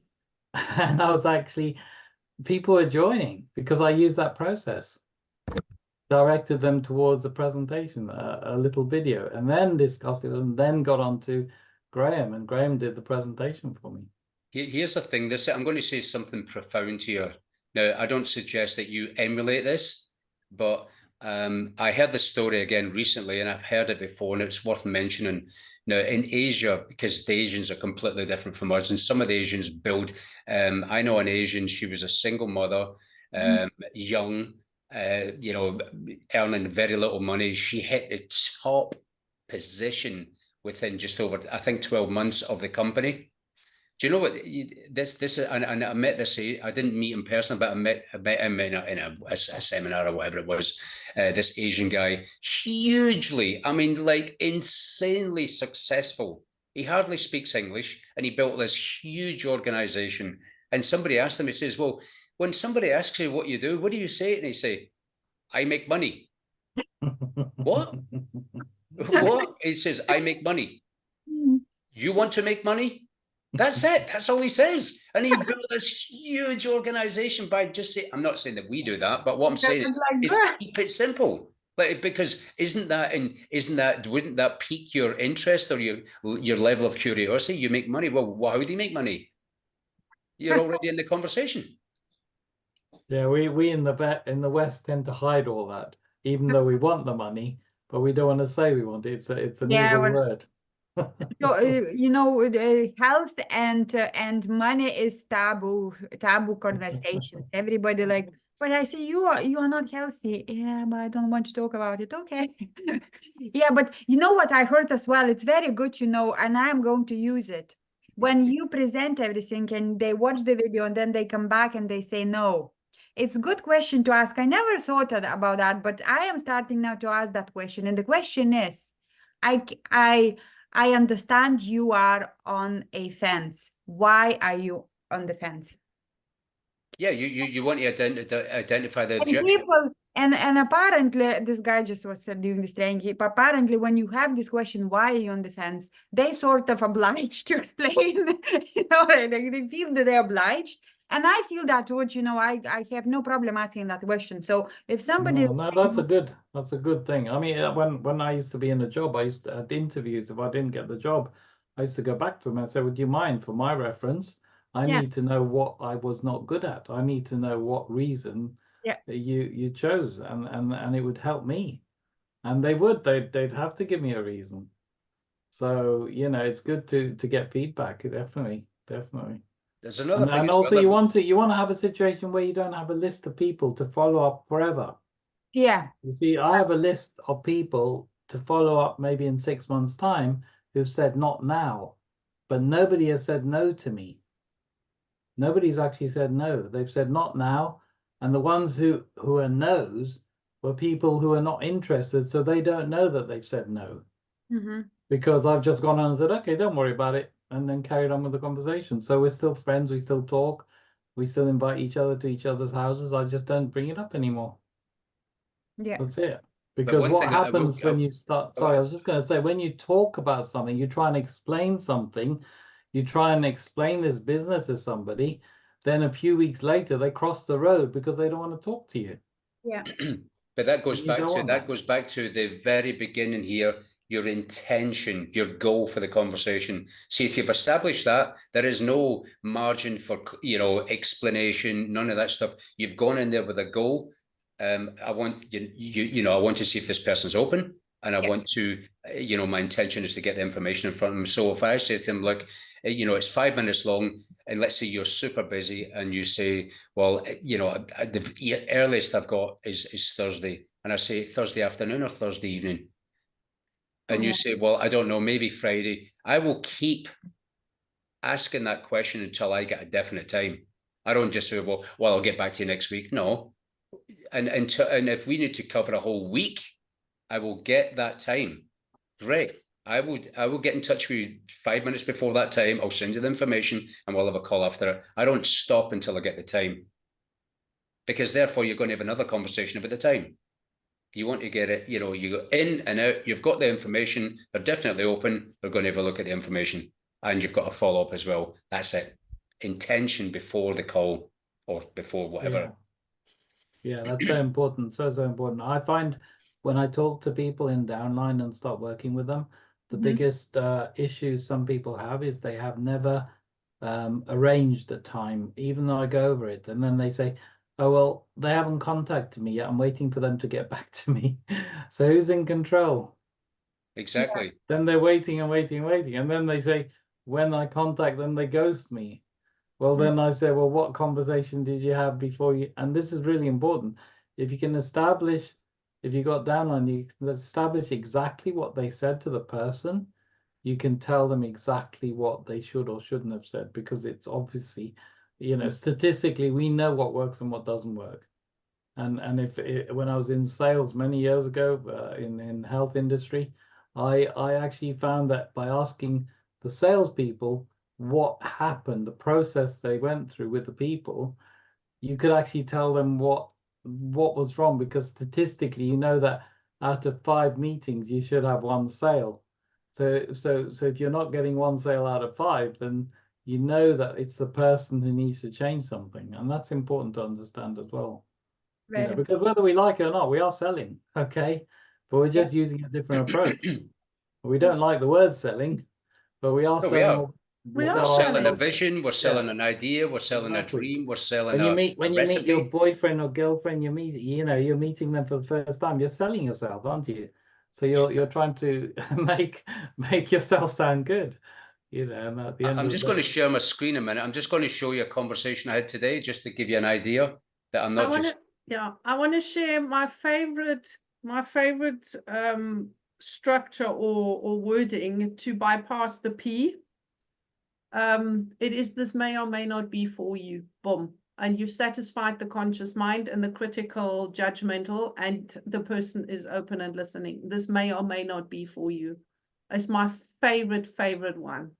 and I was actually, people were joining because I used that process. Directed them towards the presentation, a little video, and then discussed it, and then got on to Graham, and Graham did the presentation for me. Here's the thing, I'm going to say something profound here. Now, I don't suggest that you emulate this, but I heard this story again recently, and I've heard it before, and it's worth mentioning. Now, in Asia, because the Asians are completely different from us, and some of the Asians build, I know an Asian, she was a single mother, young, you know, earning very little money. She hit the top position within just over, I think, 12 months of the company. Do you know what this and I met this, I didn't meet him personally, but I met him in a seminar or whatever it was. This Asian guy, hugely, I mean, like insanely successful. He hardly speaks English, and he built this huge organization. And somebody asked him, he says, well, when somebody asks you what you do, what do you say? And he say, I make money. What? What? He says, I make money. You want to make money? That's it. That's all he says. And he built this huge organization by just saying, I'm not saying that we do that, but what I'm saying is keep it simple. Like, because wouldn't that pique your interest or your level of curiosity? You make money. Well, how do you make money? You're already in the conversation. Yeah, we in the West tend to hide all that, even though we want the money, but we don't want to say we want it. It's an evil word. So you know, health and money is taboo conversation. Everybody like, but I see you are not healthy. Yeah, but I don't want to talk about it. Okay. Yeah, but you know what I heard as well? It's very good, you know, and I'm going to use it. When you present everything and they watch the video and then they come back and they say no. It's a good question to ask. I never thought about that, but I am starting now to ask that question. And the question is, I understand you are on a fence. Why are you on the fence? Yeah, you want to identify the objection. People, and apparently this guy just was doing this training. Apparently, when you have this question, why are you on the fence? They sort of obliged to explain. You know, they feel that they're obliged. And I feel that too, you know, I have no problem asking that question. So if somebody no, that's a good thing. I mean, when I used to be in a job, I used to at interviews, if I didn't get the job, I used to go back to them and say, would you mind, for my reference, I need to know what I was not good at. I need to know what reason you chose, and it would help me. And they'd have to give me a reason. So, you know, it's good to get feedback. Definitely. There's another thing. And also you want to have a situation where you don't have a list of people to follow up forever. Yeah. You see, I have a list of people to follow up maybe in 6 months' time who've said not now, but nobody has said no to me. Nobody's actually said no. They've said not now. And the ones who are no's were people who are not interested, so they don't know that they've said no. Because I've just gone on and said, okay, don't worry about it, and then carried on with the conversation. So we're still friends, we still talk, we still invite each other to each other's houses. I just don't bring it up anymore. Yeah. That's it. Because what happens when you start, sorry, I was just going to say, when you talk about something, you try and explain something, you try and explain this business to somebody, then a few weeks later, they cross the road because they don't want to talk to you. Yeah. But that goes back to the very beginning here, your intention, your goal for the conversation. See, if you've established that, there is no margin for, you know, explanation, none of that stuff. You've gone in there with a goal. I want I want to see if this person's open, and I want to, you know, my intention is to get the information in front of them. So if I say to him, look, you know, it's 5 minutes long, and let's say you're super busy, and you say, well, you know, the earliest I've got is Thursday. and I say Thursday afternoon or Thursday evening. And you Okay. say, well, I don't know, maybe Friday. I will keep asking that question until I get a definite time. I don't just say, well, I'll get back to you next week. No. And if we need to cover a whole week, I will get that time. Great. I will get in touch with you 5 minutes before that time. I'll send you the information and we'll have a call after it. I don't stop until I get the time, because therefore you're going to have another conversation about the time. You want to get it, you know, you go in and out, you've got the information, they're definitely open, they're going to have a look at the information, and you've got a follow-up as well. That's it. Intention before the call or before whatever. Yeah, that's so important. So important. I find when I talk to people in downline and start working with them, the Mhm. biggest issues some people have is they have never arranged a time, even though I go over it. And then they say, oh, well, they haven't contacted me yet. I'm waiting for them to get back to me. So who's in control? Exactly. Then they're waiting and waiting and waiting. And then they say, when I contact them, they ghost me. Well, then I say, well, what conversation did you have before you? And this is really important. If you can establish, if you got downline, you can establish exactly what they said to the person. You can tell them exactly what they should or shouldn't have said, because it's obviously, you know, statistically, we know what works and what doesn't work. And if when I was in sales many years ago in health industry, I actually found that by asking the salespeople what happened, the process they went through with the people, you could actually tell them what was wrong, because statistically, you know that out of 5 meetings, you should have 1 sale. So if you're not getting 1 sale out of 5, then you know that it's the person who needs to change something, and that's important to understand as well. You know, Very. because whether we like it or not, we are selling, okay? But we're just using a different approach. We don't like the word selling, but we are No, we selling. are. We We're are selling a selling. vision, we're selling an idea, we're selling a Exactly. dream, we're selling When you meet recipe. your boyfriend or girlfriend, you're meeting them for the first time. You're selling yourself, aren't you? So you're trying to make yourself sound good, you know. And at the end I'm of just the going to day, share my screen a minute. I'm just going to show you a conversation I had today, just to give you an idea that I'm I not want just. to, yeah, I want to share my favorite structure or wording to bypass the P. It is, this may or may not be for you. Boom. And you've satisfied the conscious mind and the critical judgmental, and the person is open and listening. This may or may not be for you. It's my favorite one.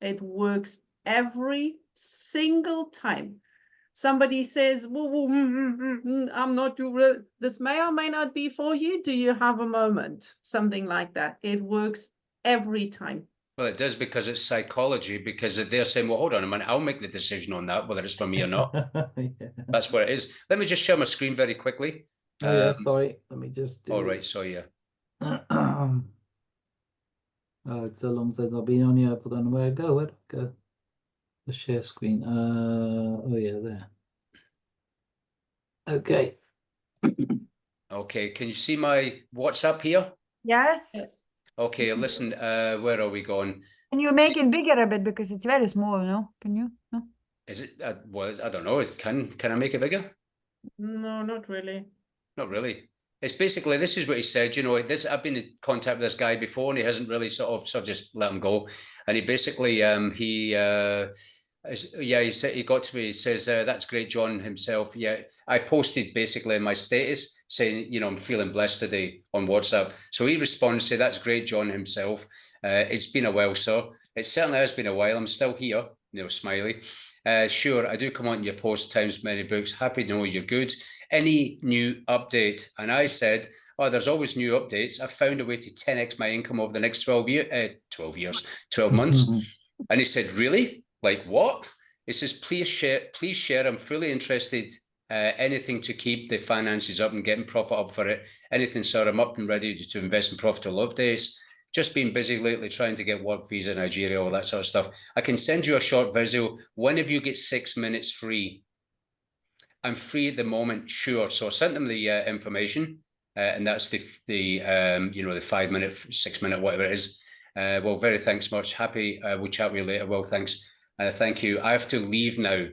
It works every single time. Somebody says, well, I'm not too, this may or may not be for you. Do you have a moment? Something like that. It works every time. Well, it does, because it's psychology, because they're saying, well, hold on a minute, I'll make the decision on that, whether it's for me or not. yeah. That's what it is. Let me just share my screen very quickly. Oh yeah, sorry. Let me just do. All right, so yeah. Oh, it's so long since I've been on here. I've forgotten where I go. Where'd I go? The share screen. Oh yeah, there. Okay. Okay, can you see my WhatsApp here? Yes. Okay, listen, where are we going? Can you make it bigger a bit, because it's very small, no? Can you? No. Is it, well, I don't know, can I make it bigger? No, not really. Not really. It's basically, this is what he said, you know, this, I've been in contact with this guy before, and he hasn't really sort of just let him go. And he basically, he said, he got to me, he says, that's great, John himself. Yeah, I posted basically in my status saying, you know, I'm feeling blessed today on WhatsApp. So he responds, say, that's great, John himself. It's been a while, sir. It certainly has been a while. I'm still here, you know, smiley. Sure, I do come on your post times many books. Happy to know you're good. Any new update? And I said, oh, there's always new updates. I've found a way to 10x my income over the next 12 months. And he said, really? Like what? He says, please share. I'm fully interested. Anything to keep the finances up and getting profit up for it. Anything, sir, I'm up and ready to invest in profitable updates. Just been busy lately trying to get work visa in Nigeria, all that sort of stuff. I can send you a short video. When have you get 6 minutes free? I'm free at the moment, sure. So I sent them the information, and that's the you know, the 5 minute, 6 minute, whatever it is. Well, very thanks much. Happy. We'll chat with you later. Well, thanks. Thank you. I have to leave now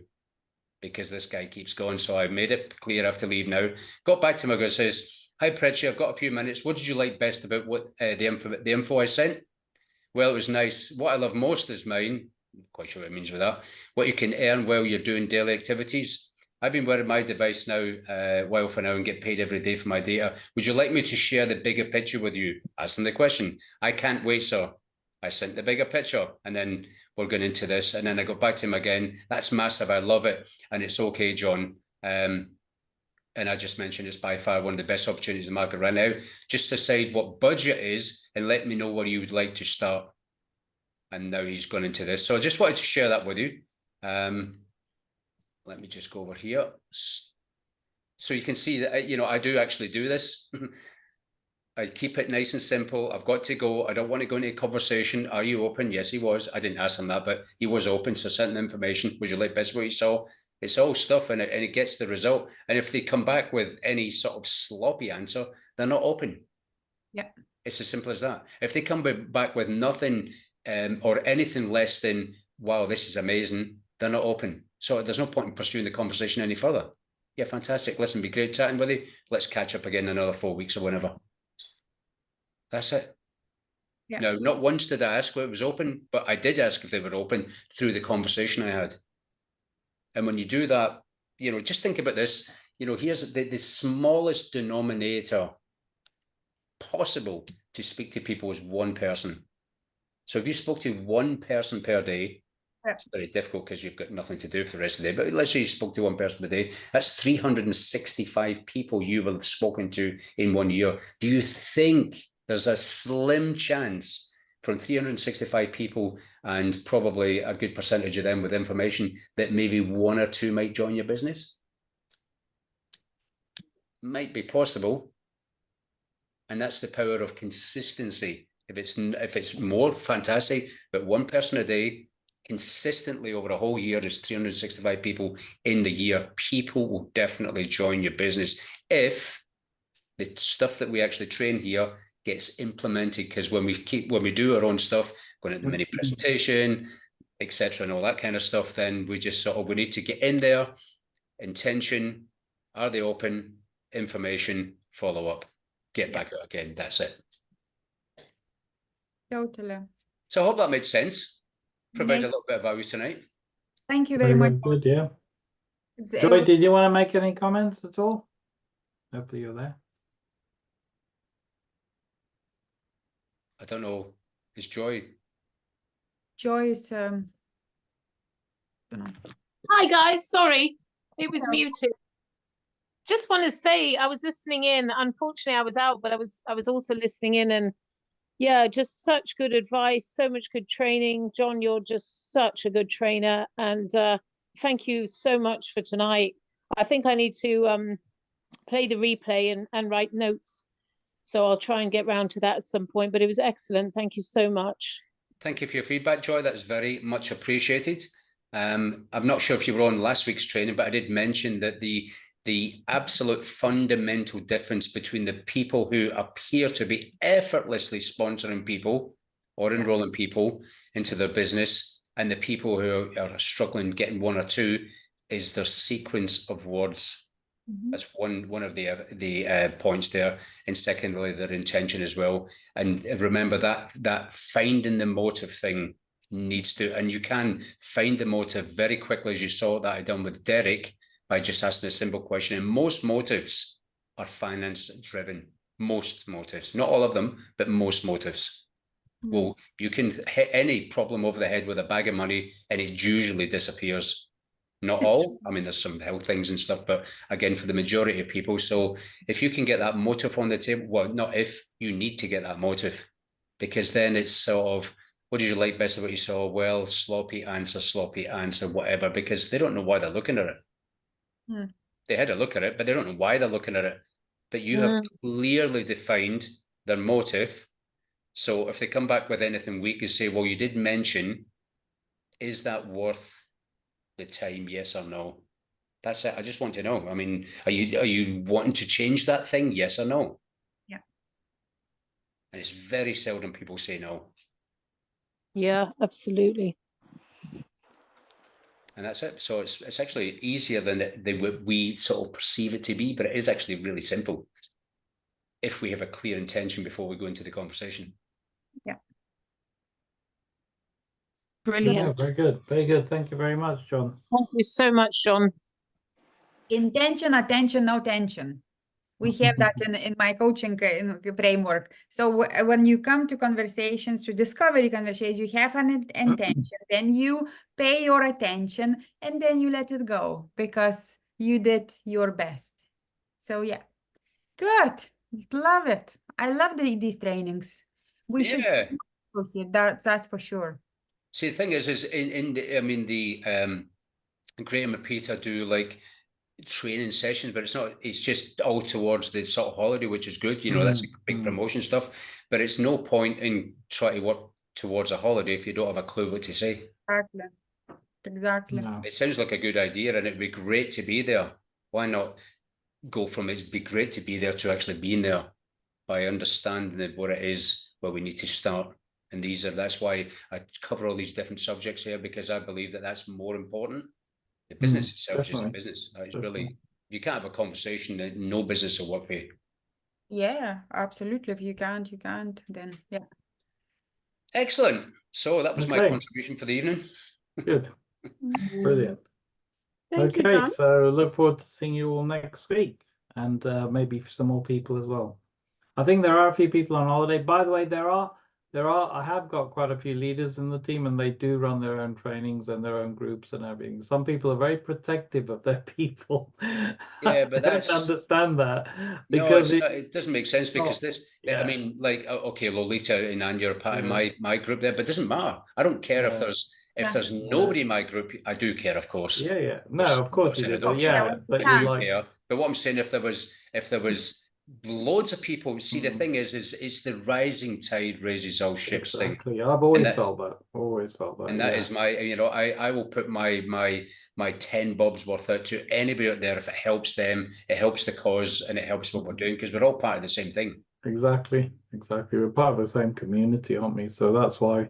because this guy keeps going. So I made it clear I have to leave now. Got back to him. Says, Hi, Pritchie, I've got a few minutes. What did you like best about what the info I sent? Well, it was nice. What I love most is mine. I'm quite sure what it means with that. What you can earn while you're doing daily activities. I've been wearing my device now a while for now and get paid every day for my data. Would you like me to share the bigger picture with you? Ask them the question. I can't wait, sir. I sent the bigger picture, and then we're going into this. And then I go back to him again. That's massive. I love it. And it's okay, John. And I just mentioned it's by far one of the best opportunities in the market right now. Just decide what budget is and let me know where you would like to start. And now he's gone into this. So I just wanted to share that with you. Let me just go over here. So you can see that, you know, I do actually do this. I keep it nice and simple. I've got to go. I don't want to go into a conversation. Are you open? Yes, he was. I didn't ask him that, but he was open. So sent them information. Would you like best what you saw? It's all stuff and it gets the result. And if they come back with any sort of sloppy answer, they're not open. Yeah. It's as simple as that. If they come back with nothing or anything less than, wow, this is amazing, they're not open. So there's no point in pursuing the conversation any further. Yeah, fantastic. Listen, be great chatting with you. Let's catch up again in another 4 weeks or whenever. That's it. Yeah. Now, not once did I ask where it was open, but I did ask if they were open through the conversation I had. And when you do that, you know, just think about this. You know, here's the smallest denominator possible to speak to people is one person. So if you spoke to one person per day, it's very difficult because you've got nothing to do for the rest of the day. But let's say you spoke to one person per day, that's 365 people you will have spoken to in 1 year. Do you think there's a slim chance from 365 people and probably a good percentage of them with information that maybe one or two might join your business? Might be possible. And that's the power of consistency. If it's more, fantastic, but one person a day consistently over a whole year is 365 people in the year. People will definitely join your business if the stuff that we actually train here gets implemented. Because when we do our own stuff, going into the mini presentation, etc., and all that kind of stuff, then we just we need to get in there. Intention, are they open? Information, follow up, get back out again. That's it. Totally. So I hope that made sense. Provide a little bit of value tonight. Thank you very much. Good, yeah. It's, Joy, did you want to make any comments at all? Hopefully you're there. I don't know. Is Joy? Joy is don't know. Hi guys, sorry, it was muted. Just want to say I was listening in. Unfortunately, I was out, but I was also listening in, and yeah, just such good advice, so much good training. John, you're just such a good trainer, and thank you so much for tonight. I think I need to play the replay and write notes, so I'll try and get round to that at some point. But it was excellent. Thank you so much. Thank you for your feedback, Joy. That's very much appreciated. I'm not sure if you were on last week's training, but I did mention that the absolute fundamental difference between the people who appear to be effortlessly sponsoring people or enrolling people into their business and the people who are struggling getting one or two is their sequence of words. That's one of the points there, and secondly, their intention as well. And remember that finding the motive thing needs to, and you can find the motive very quickly, as you saw that I done with Derek by just asking a simple question. And most motives are finance driven. Most motives, not all of them, but most motives. Well, you can hit any problem over the head with a bag of money, and it usually disappears. Not all. I mean, there's some health things and stuff, but again, for the majority of people. So if you can get that motive on the table, well, not if, you need to get that motive, because then it's sort of, what did you like best of what you saw? Well, sloppy answer, whatever, because they don't know why they're looking at it. They had a look at it, but they don't know why they're looking at it. But you have clearly defined their motive. So if they come back with anything weak, you say, well, you did mention, is that worth the time, yes or no? That's it. I just want to know. I mean, are you wanting to change that thing, yes or no? Yeah. And it's very seldom people say no. Yeah, absolutely. And that's it. So it's actually easier than we sort of perceive it to be, but it is actually really simple. if we have a clear intention before we go into the conversation. Brilliant. Yeah, very good. Very good. Thank you very much, John. Thank you so much, John. Intention, attention, no tension. We have that in my coaching framework. So when you come to conversations, to discovery conversation, you have an intention, then you pay your attention, and then you let it go because you did your best. So yeah, good. Love it. I love these trainings. We should Yeah. go here. That's for sure. See, the thing is in the, I mean, the Graham and Peter do like training sessions, but it's just all towards the sort of holiday, which is good. You know, that's big promotion stuff, but it's no point in trying to work towards a holiday if you don't have a clue what to say. Exactly. No. It sounds like a good idea, and it'd be great to be there. Why not go from it'd be great to be there to actually being there by understanding what it is where we need to start. And that's why I cover all these different subjects here, because I believe that that's more important. The business itself is just a business. It's really, you can't have a conversation that no business will work for you. Yeah, absolutely. If you can't, then yeah. Excellent. So that was my Okay. contribution for the evening. Good. Brilliant. Thank you, Okay, John. so look forward to seeing you all next week, and maybe some more people as well. I think there are a few people on holiday. By the way, I have got quite a few leaders in the team, and they do run their own trainings and their own groups and everything. Some people are very protective of their people. Yeah, but I that's don't understand that, no, because it doesn't make sense, because this, I yeah. mean, like, okay, Lolita and Anya are part of Yeah. my group there, but it doesn't matter. I don't care if Yeah. there's nobody in my group. I do care, of course. Yeah. No, of course you I do. don't But care. yeah, but I you do like. care. But what I'm saying, if there was loads of people, see, the thing is it's the rising tide raises all ships thing. Exactly. I've always that- felt that. Always felt that. And that is my, you know, I will put my 10 bobs worth out to anybody out there if it helps them, it helps the cause, and it helps what we're doing, because we're all part of the same thing. Exactly. We're part of the same community, aren't we? So that's why.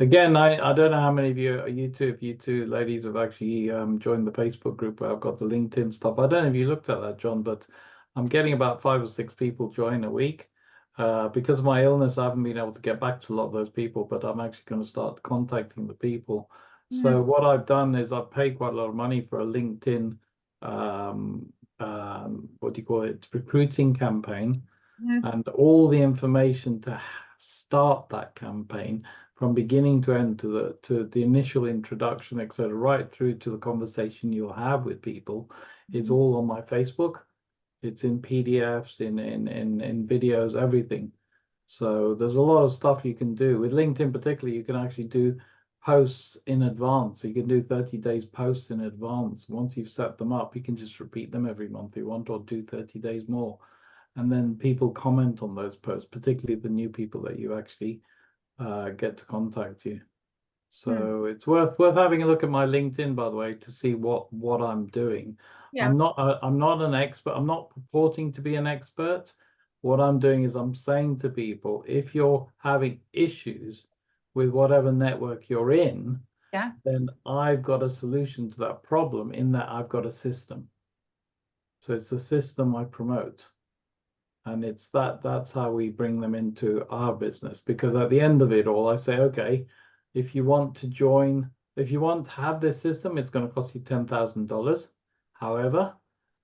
Again, I don't know how many of you two ladies have actually joined the Facebook group where I've got the LinkedIn stuff. I don't know if you looked at that, John, but I'm getting about 5 or 6 people join a week. Because of my illness, I haven't been able to get back to a lot of those people, but I'm actually going to start contacting the people. So what I've done is I've paid quite a lot of money for a LinkedIn, what do you call it, recruiting campaign, and all the information to start that campaign from beginning to end, to the initial introduction, etc., right through to the conversation you'll have with people. It's all on my Facebook. It's in PDFs, in videos, everything. So there's a lot of stuff you can do with LinkedIn. Particularly, you can actually do posts in advance. So you can do 30 days posts in advance. Once you've set them up, you can just repeat them every month if you want, or do 30 days more. And then people comment on those posts, particularly the new people that you actually get to contact you. So it's worth having a look at my LinkedIn, by the way, to see what I'm doing. Yeah. I'm not an expert. I'm not purporting to be an expert. What I'm doing is I'm saying to people, if you're having issues with whatever network you're in, then I've got a solution to that problem, in that I've got a system. So it's the system I promote. And it's that's how we bring them into our business, because at the end of it all, I say, okay, if you want to join, if you want to have this system, it's going to cost you $10,000. However,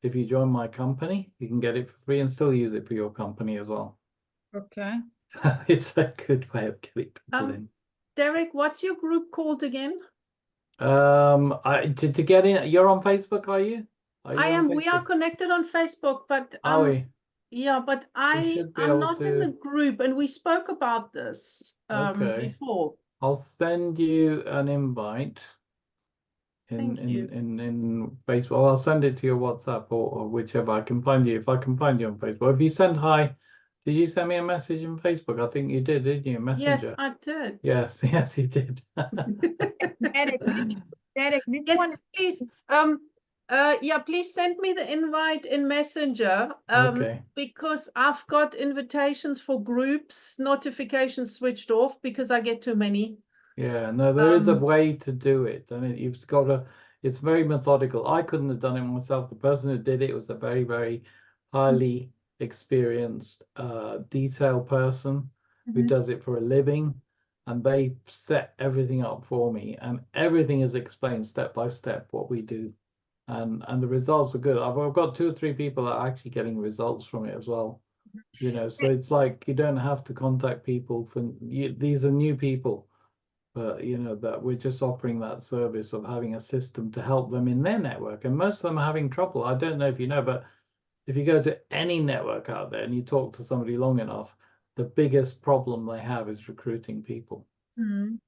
if you join my company, you can get it for free and still use it for your company as well. Okay. It's a good way of getting people in. Derek, what's your group called again? To get in, you're on Facebook, are you? I am. We are connected on Facebook, but Are we? yeah, but I'm not in the group, and we spoke about this before. I'll send you an invite in Facebook. I'll send it to your WhatsApp or whichever. I can find you. If I can find you on Facebook. If you send hi, did you send me a message in Facebook? I think you did, didn't you? Messenger. Yes, I did. Yes, you did. Derek, which Yes, one? please. Please send me the invite in Messenger. Okay. Because I've got invitations for groups, notifications switched off because I get too many. Yeah, no, there is a way to do it, and you've got to. It's very methodical. I couldn't have done it myself. The person who did it was a very, very highly experienced detail person who Mhm. does it for a living, and they set everything up for me, and everything is explained step by step what we do, and the results are good. I've got 2 or 3 people that are actually getting results from it as well. You know, so it's like you don't have to contact people for these are new people, but you know that we're just offering that service of having a system to help them in their network, and most of them are having trouble. I don't know if you know, but if you go to any network out there and you talk to somebody long enough, the biggest problem they have is recruiting people. Mhm.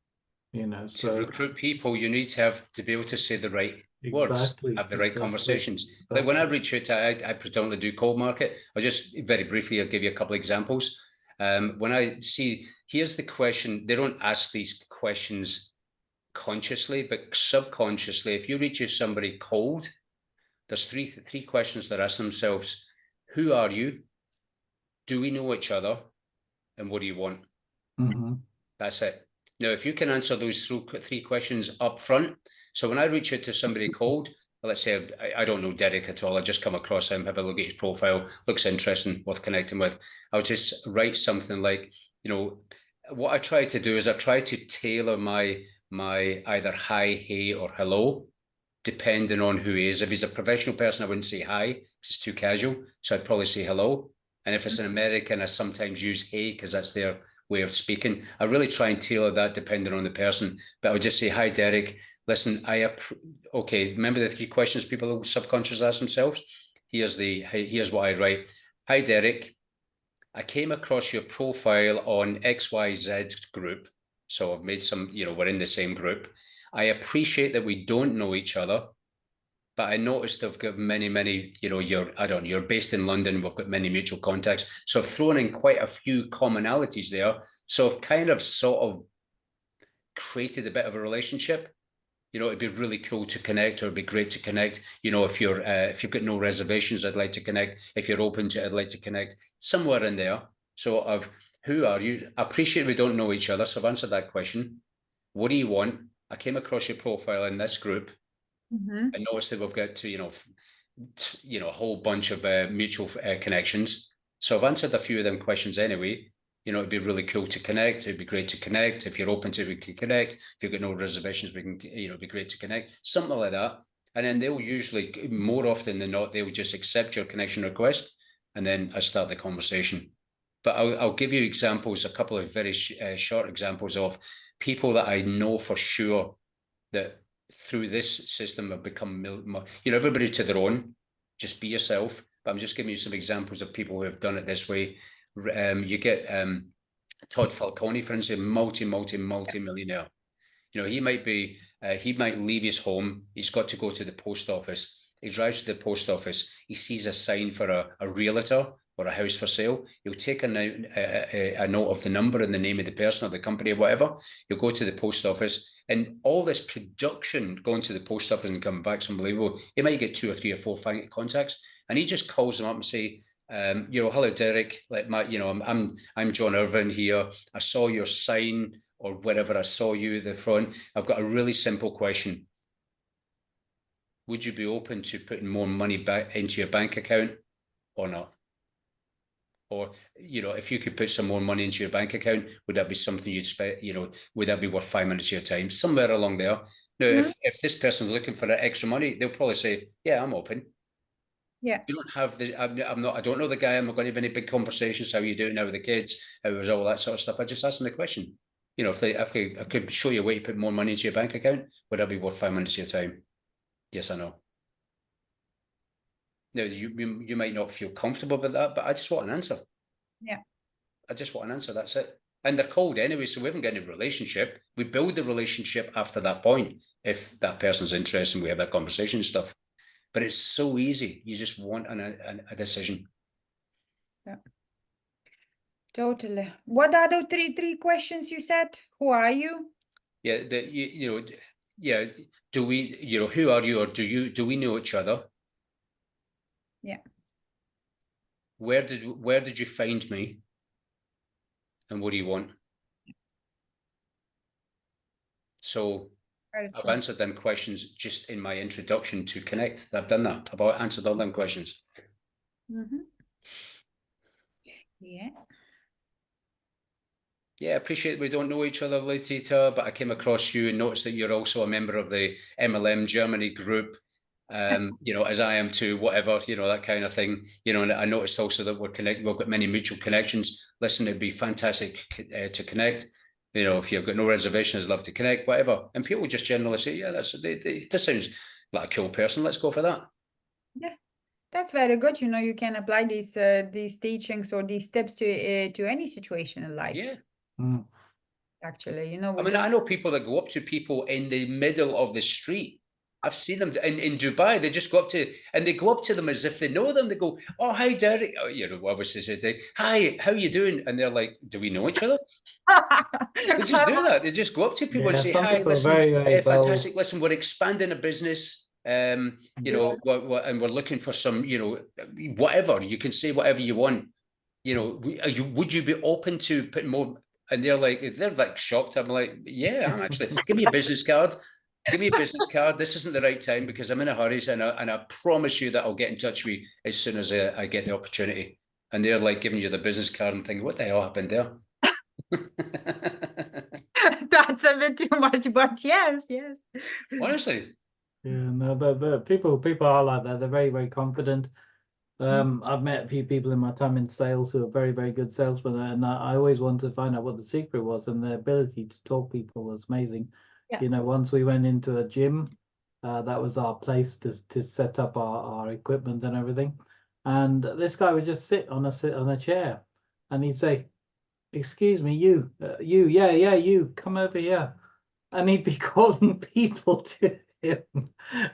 You know, To so recruit people, you need to have to be able to say the right words, exactly, have the right conversations. Like when I exactly. reach out, I predominantly do cold market. I'll just very briefly, I'll give you a couple of examples. When I see, here's the question, they don't ask these questions consciously, but subconsciously, if you reach out somebody cold, there's three questions that ask themselves. Who are you? Do we know each other? And what do you want? Mhm. That's it. Now, if you can answer those three questions up front, so when I reach out to somebody cold, let's say I don't know Derek at all, I just come across him, have a look at his profile, looks interesting, worth connecting with. I'll just write something like, you know, what I try to do is I try to tailor my either hi, hey, or hello, depending on who he is. If he's a professional person, I wouldn't say hi, it's too casual. So I'd probably say hello. And if it's an American, I sometimes use hey because that's their way of speaking. I really try and tailor that depending on the person. But I would just say, hi, Derek. Listen, okay, remember the 3 questions people subconsciously ask themselves? Here's what I write. Hi, Derek. I came across your profile on XYZ group. So I've made some, we're in the same group. I appreciate that we don't know each other, but I noticed I've got many, you're based in London. We've got many mutual contacts. So I've thrown in quite a few commonalities there. So I've kind of sort of created a bit of a relationship. It'd be really cool to connect, or it'd be great to connect. If you've got no reservations, I'd like to connect. If you're open to it, I'd like to connect. Somewhere in there. So who are you? I appreciate we don't know each other. So I've answered that question. What do you want? I came across your profile in this group. Mhm. I noticed that we've got a whole bunch of mutual connections. So I've answered a few of them questions anyway. It'd be really cool to connect. It'd be great to connect. If you're open to it, we can connect. If you've got no reservations, we can, it'd be great to connect. Something like that. And then they'll usually, more often than not, they'll just accept your connection request, and then I start the conversation. But I'll give you examples, a couple of very short examples of people that I know for sure that through this system have become, everybody to their own, just be yourself. But I'm just giving you some examples of people who have done it this way. You get Todd Falcone, for instance, multi-millionaire. He might leave his home. He's got to go to the post office. He drives to the post office. He sees a sign for a realtor or a house for sale. He'll take a note of the number and the name of the person or the company or whatever. He'll go to the post office, and all this production going to the post office and coming back is unbelievable. He might get 2 or 3 or 4 contacts, and he just calls them up and say, hello, Derek. I'm John Irvin here. I saw your sign, or wherever I saw you at the front. I've got a really simple question. Would you be open to putting more money back into your bank account or not? Or, if you could put some more money into your bank account, would that be something you'd spend, would that be worth 5 minutes of your time? Somewhere along there. Now, Mhm. if this person's looking for that extra money, they'll probably say, yeah, I'm open. Yeah. You don't have I don't know the guy. I'm not going to have any big conversations. How are you doing now with the kids? How was all that sort of stuff? I just ask them the question. If I could show you a way to put more money into your bank account, would that be worth 5 minutes of your time? Yes or no? Now, you might not feel comfortable with that, but I just want an answer. Yeah. I just want an answer. That's it. And they're cold anyway, so we haven't got any relationship. We build the relationship after that point. If that person's interested, we have that conversation and stuff. But it's so easy. You just want a decision. Totally. What are the three questions you said? Who are you? Yeah, yeah. Do we, who are you, or do we know each other? Yeah. Where did you find me? And what do you want? So Very I've true. answered them questions just in my introduction to Connect. I've done that. I've answered all them questions. Mhm. Yeah. Yeah, I appreciate we don't know each other, Letita, but I came across you and noticed that you're also a member of the MLM Germany group, you know, as I am too, whatever, you know, that kind of thing. You know, and I noticed also that we've got many mutual connections. Listen, it'd be fantastic to connect. You know, if you've got no reservations, I'd love to connect, whatever. And people just generally say, yeah, this sounds like a cool person. Let's go for that. That's very good. You know, you can apply these teachings or these steps to any situation in life. Yeah. Mm. Actually, you know, I mean, I know people that go up to people in the middle of the street. I've seen them in Dubai. They just go up to, and they go up to them as if they know them. They go, "Oh, hi, Derek." Oh, you know, obviously say, "Hi, how you doing?" And they're like, "Do we know each other?" They just do that. They just go up to people and Yeah, say, some "Hi, people are listen, very, very bold. fantastic. Listen, we're expanding a business. You know, and we're looking for some, you know, whatever. You can say whatever you want. You know, would you be open to putting more?" And they're like shocked. I'm like, yeah, I'm actually. Give me a business card. Give me a business card. This isn't the right time because I'm in a hurry, and I promise you that I'll get in touch with you as soon as I get the opportunity. And they're like giving you the business card and thinking, what the hell happened there? That's a bit too much, but yes. Honestly, Yeah, no, the people are like that. They're very, very confident. I've met a few people in my time in sales who are very, very good salesmen, and I always wanted to find out what the secret was, and their ability to talk people was amazing. Yeah. You know, once we went into a gym, that was our place to set up our equipment and everything. And this guy would just sit on a chair, and he'd say, "Excuse me, you, you, come over here," and he'd be calling people to him,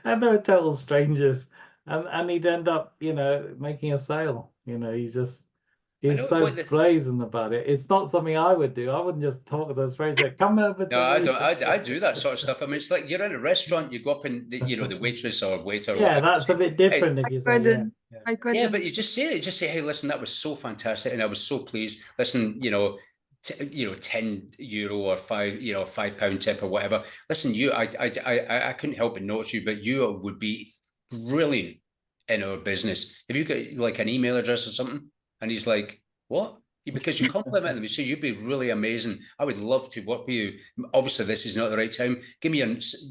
and they were total strangers. And he'd end up, you know, making a sale. You know, he's know so what brazen about it. It's not something I would do. I wouldn't just talk to those strangers. Like, come over to no, I me." don't. I do that sort of stuff. I mean, it's like you're in a restaurant, you go up and you know the waitress or waiter. Or Yeah, whatever, that's say, a bit "Hey," different if you say, I couldn't. yeah, but you just say it. Just say, "Hey, listen, that was so fantastic, and I was so pleased. Listen, you know, €10 or £5 tip or whatever. listen, I couldn't help but notice you, but you would be brilliant in our business. Have you got like an email address or something?" And he's like, "What?" Because you compliment them, you say, "You'd be really amazing. I would love to work with you. Obviously, this is not the right time. Give me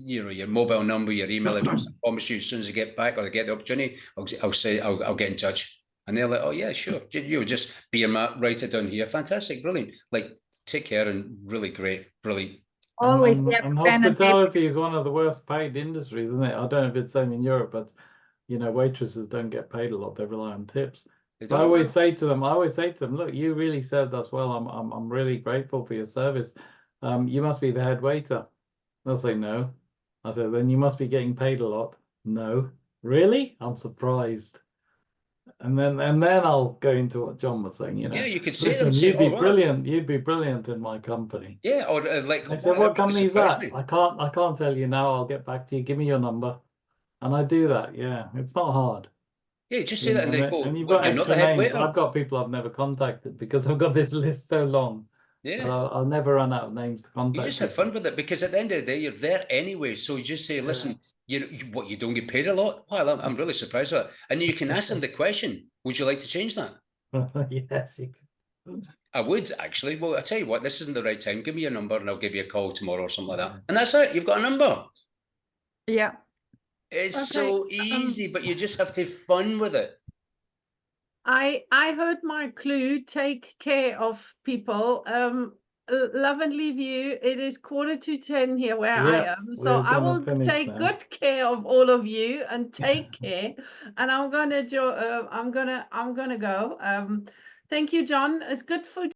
your mobile number, your email address. I promise you, as soon as I get back or I get the opportunity, I'll get in touch." And they're like, "Oh yeah, sure. You just be write it down here. Fantastic, brilliant. Like, take care and really great, brilliant." Always and have pen and paper. hospitality is one of the worst paid industries, isn't it? I don't know if it's the same in Europe, but you know, waitresses don't get paid a lot. They rely on tips. They I don't. always say to them, look, you really served us well. I'm really grateful for your service. You must be the head waiter. They'll say no. I said, then you must be getting paid a lot. No. Really? I'm surprised. And then I'll go into what John was saying, you know. Yeah, you could say Listen, them. you'd be "Oh, wow." brilliant. You'd be brilliant in my company. Yeah, or like, I said, "Wow, what that company is surprised that? me." I can't tell you now. I'll get back to you. Give me your number. And I do that. Yeah, it's not hard. Yeah, just You say know, that, and they go, and you've "What, got you're not extra the head names. waiter?" I've got people I've never contacted because I've got this list so long. Yeah. I'll never run out of names to You contact. just have fun with it because at the end of the day, you're there anyway. So you just say, "Listen, you don't get paid a lot? Well, I'm really surprised at that." And you can ask them the question, "Would you like to change that?" Yes, you can. I would actually. Well, I tell you what, this isn't the right time. Give me your number and I'll give you a call tomorrow or something like that. And that's it. You've got a number. Yeah. It's Okay, so easy, but you just have to have fun with it. I heard my clue. Take care of people. Love and leave you. It is 9:45 here where I Yeah, am, so we're I gonna will finish take now. good care of all of you and take care. And I'm gonna go. Thank you, John. It's good food.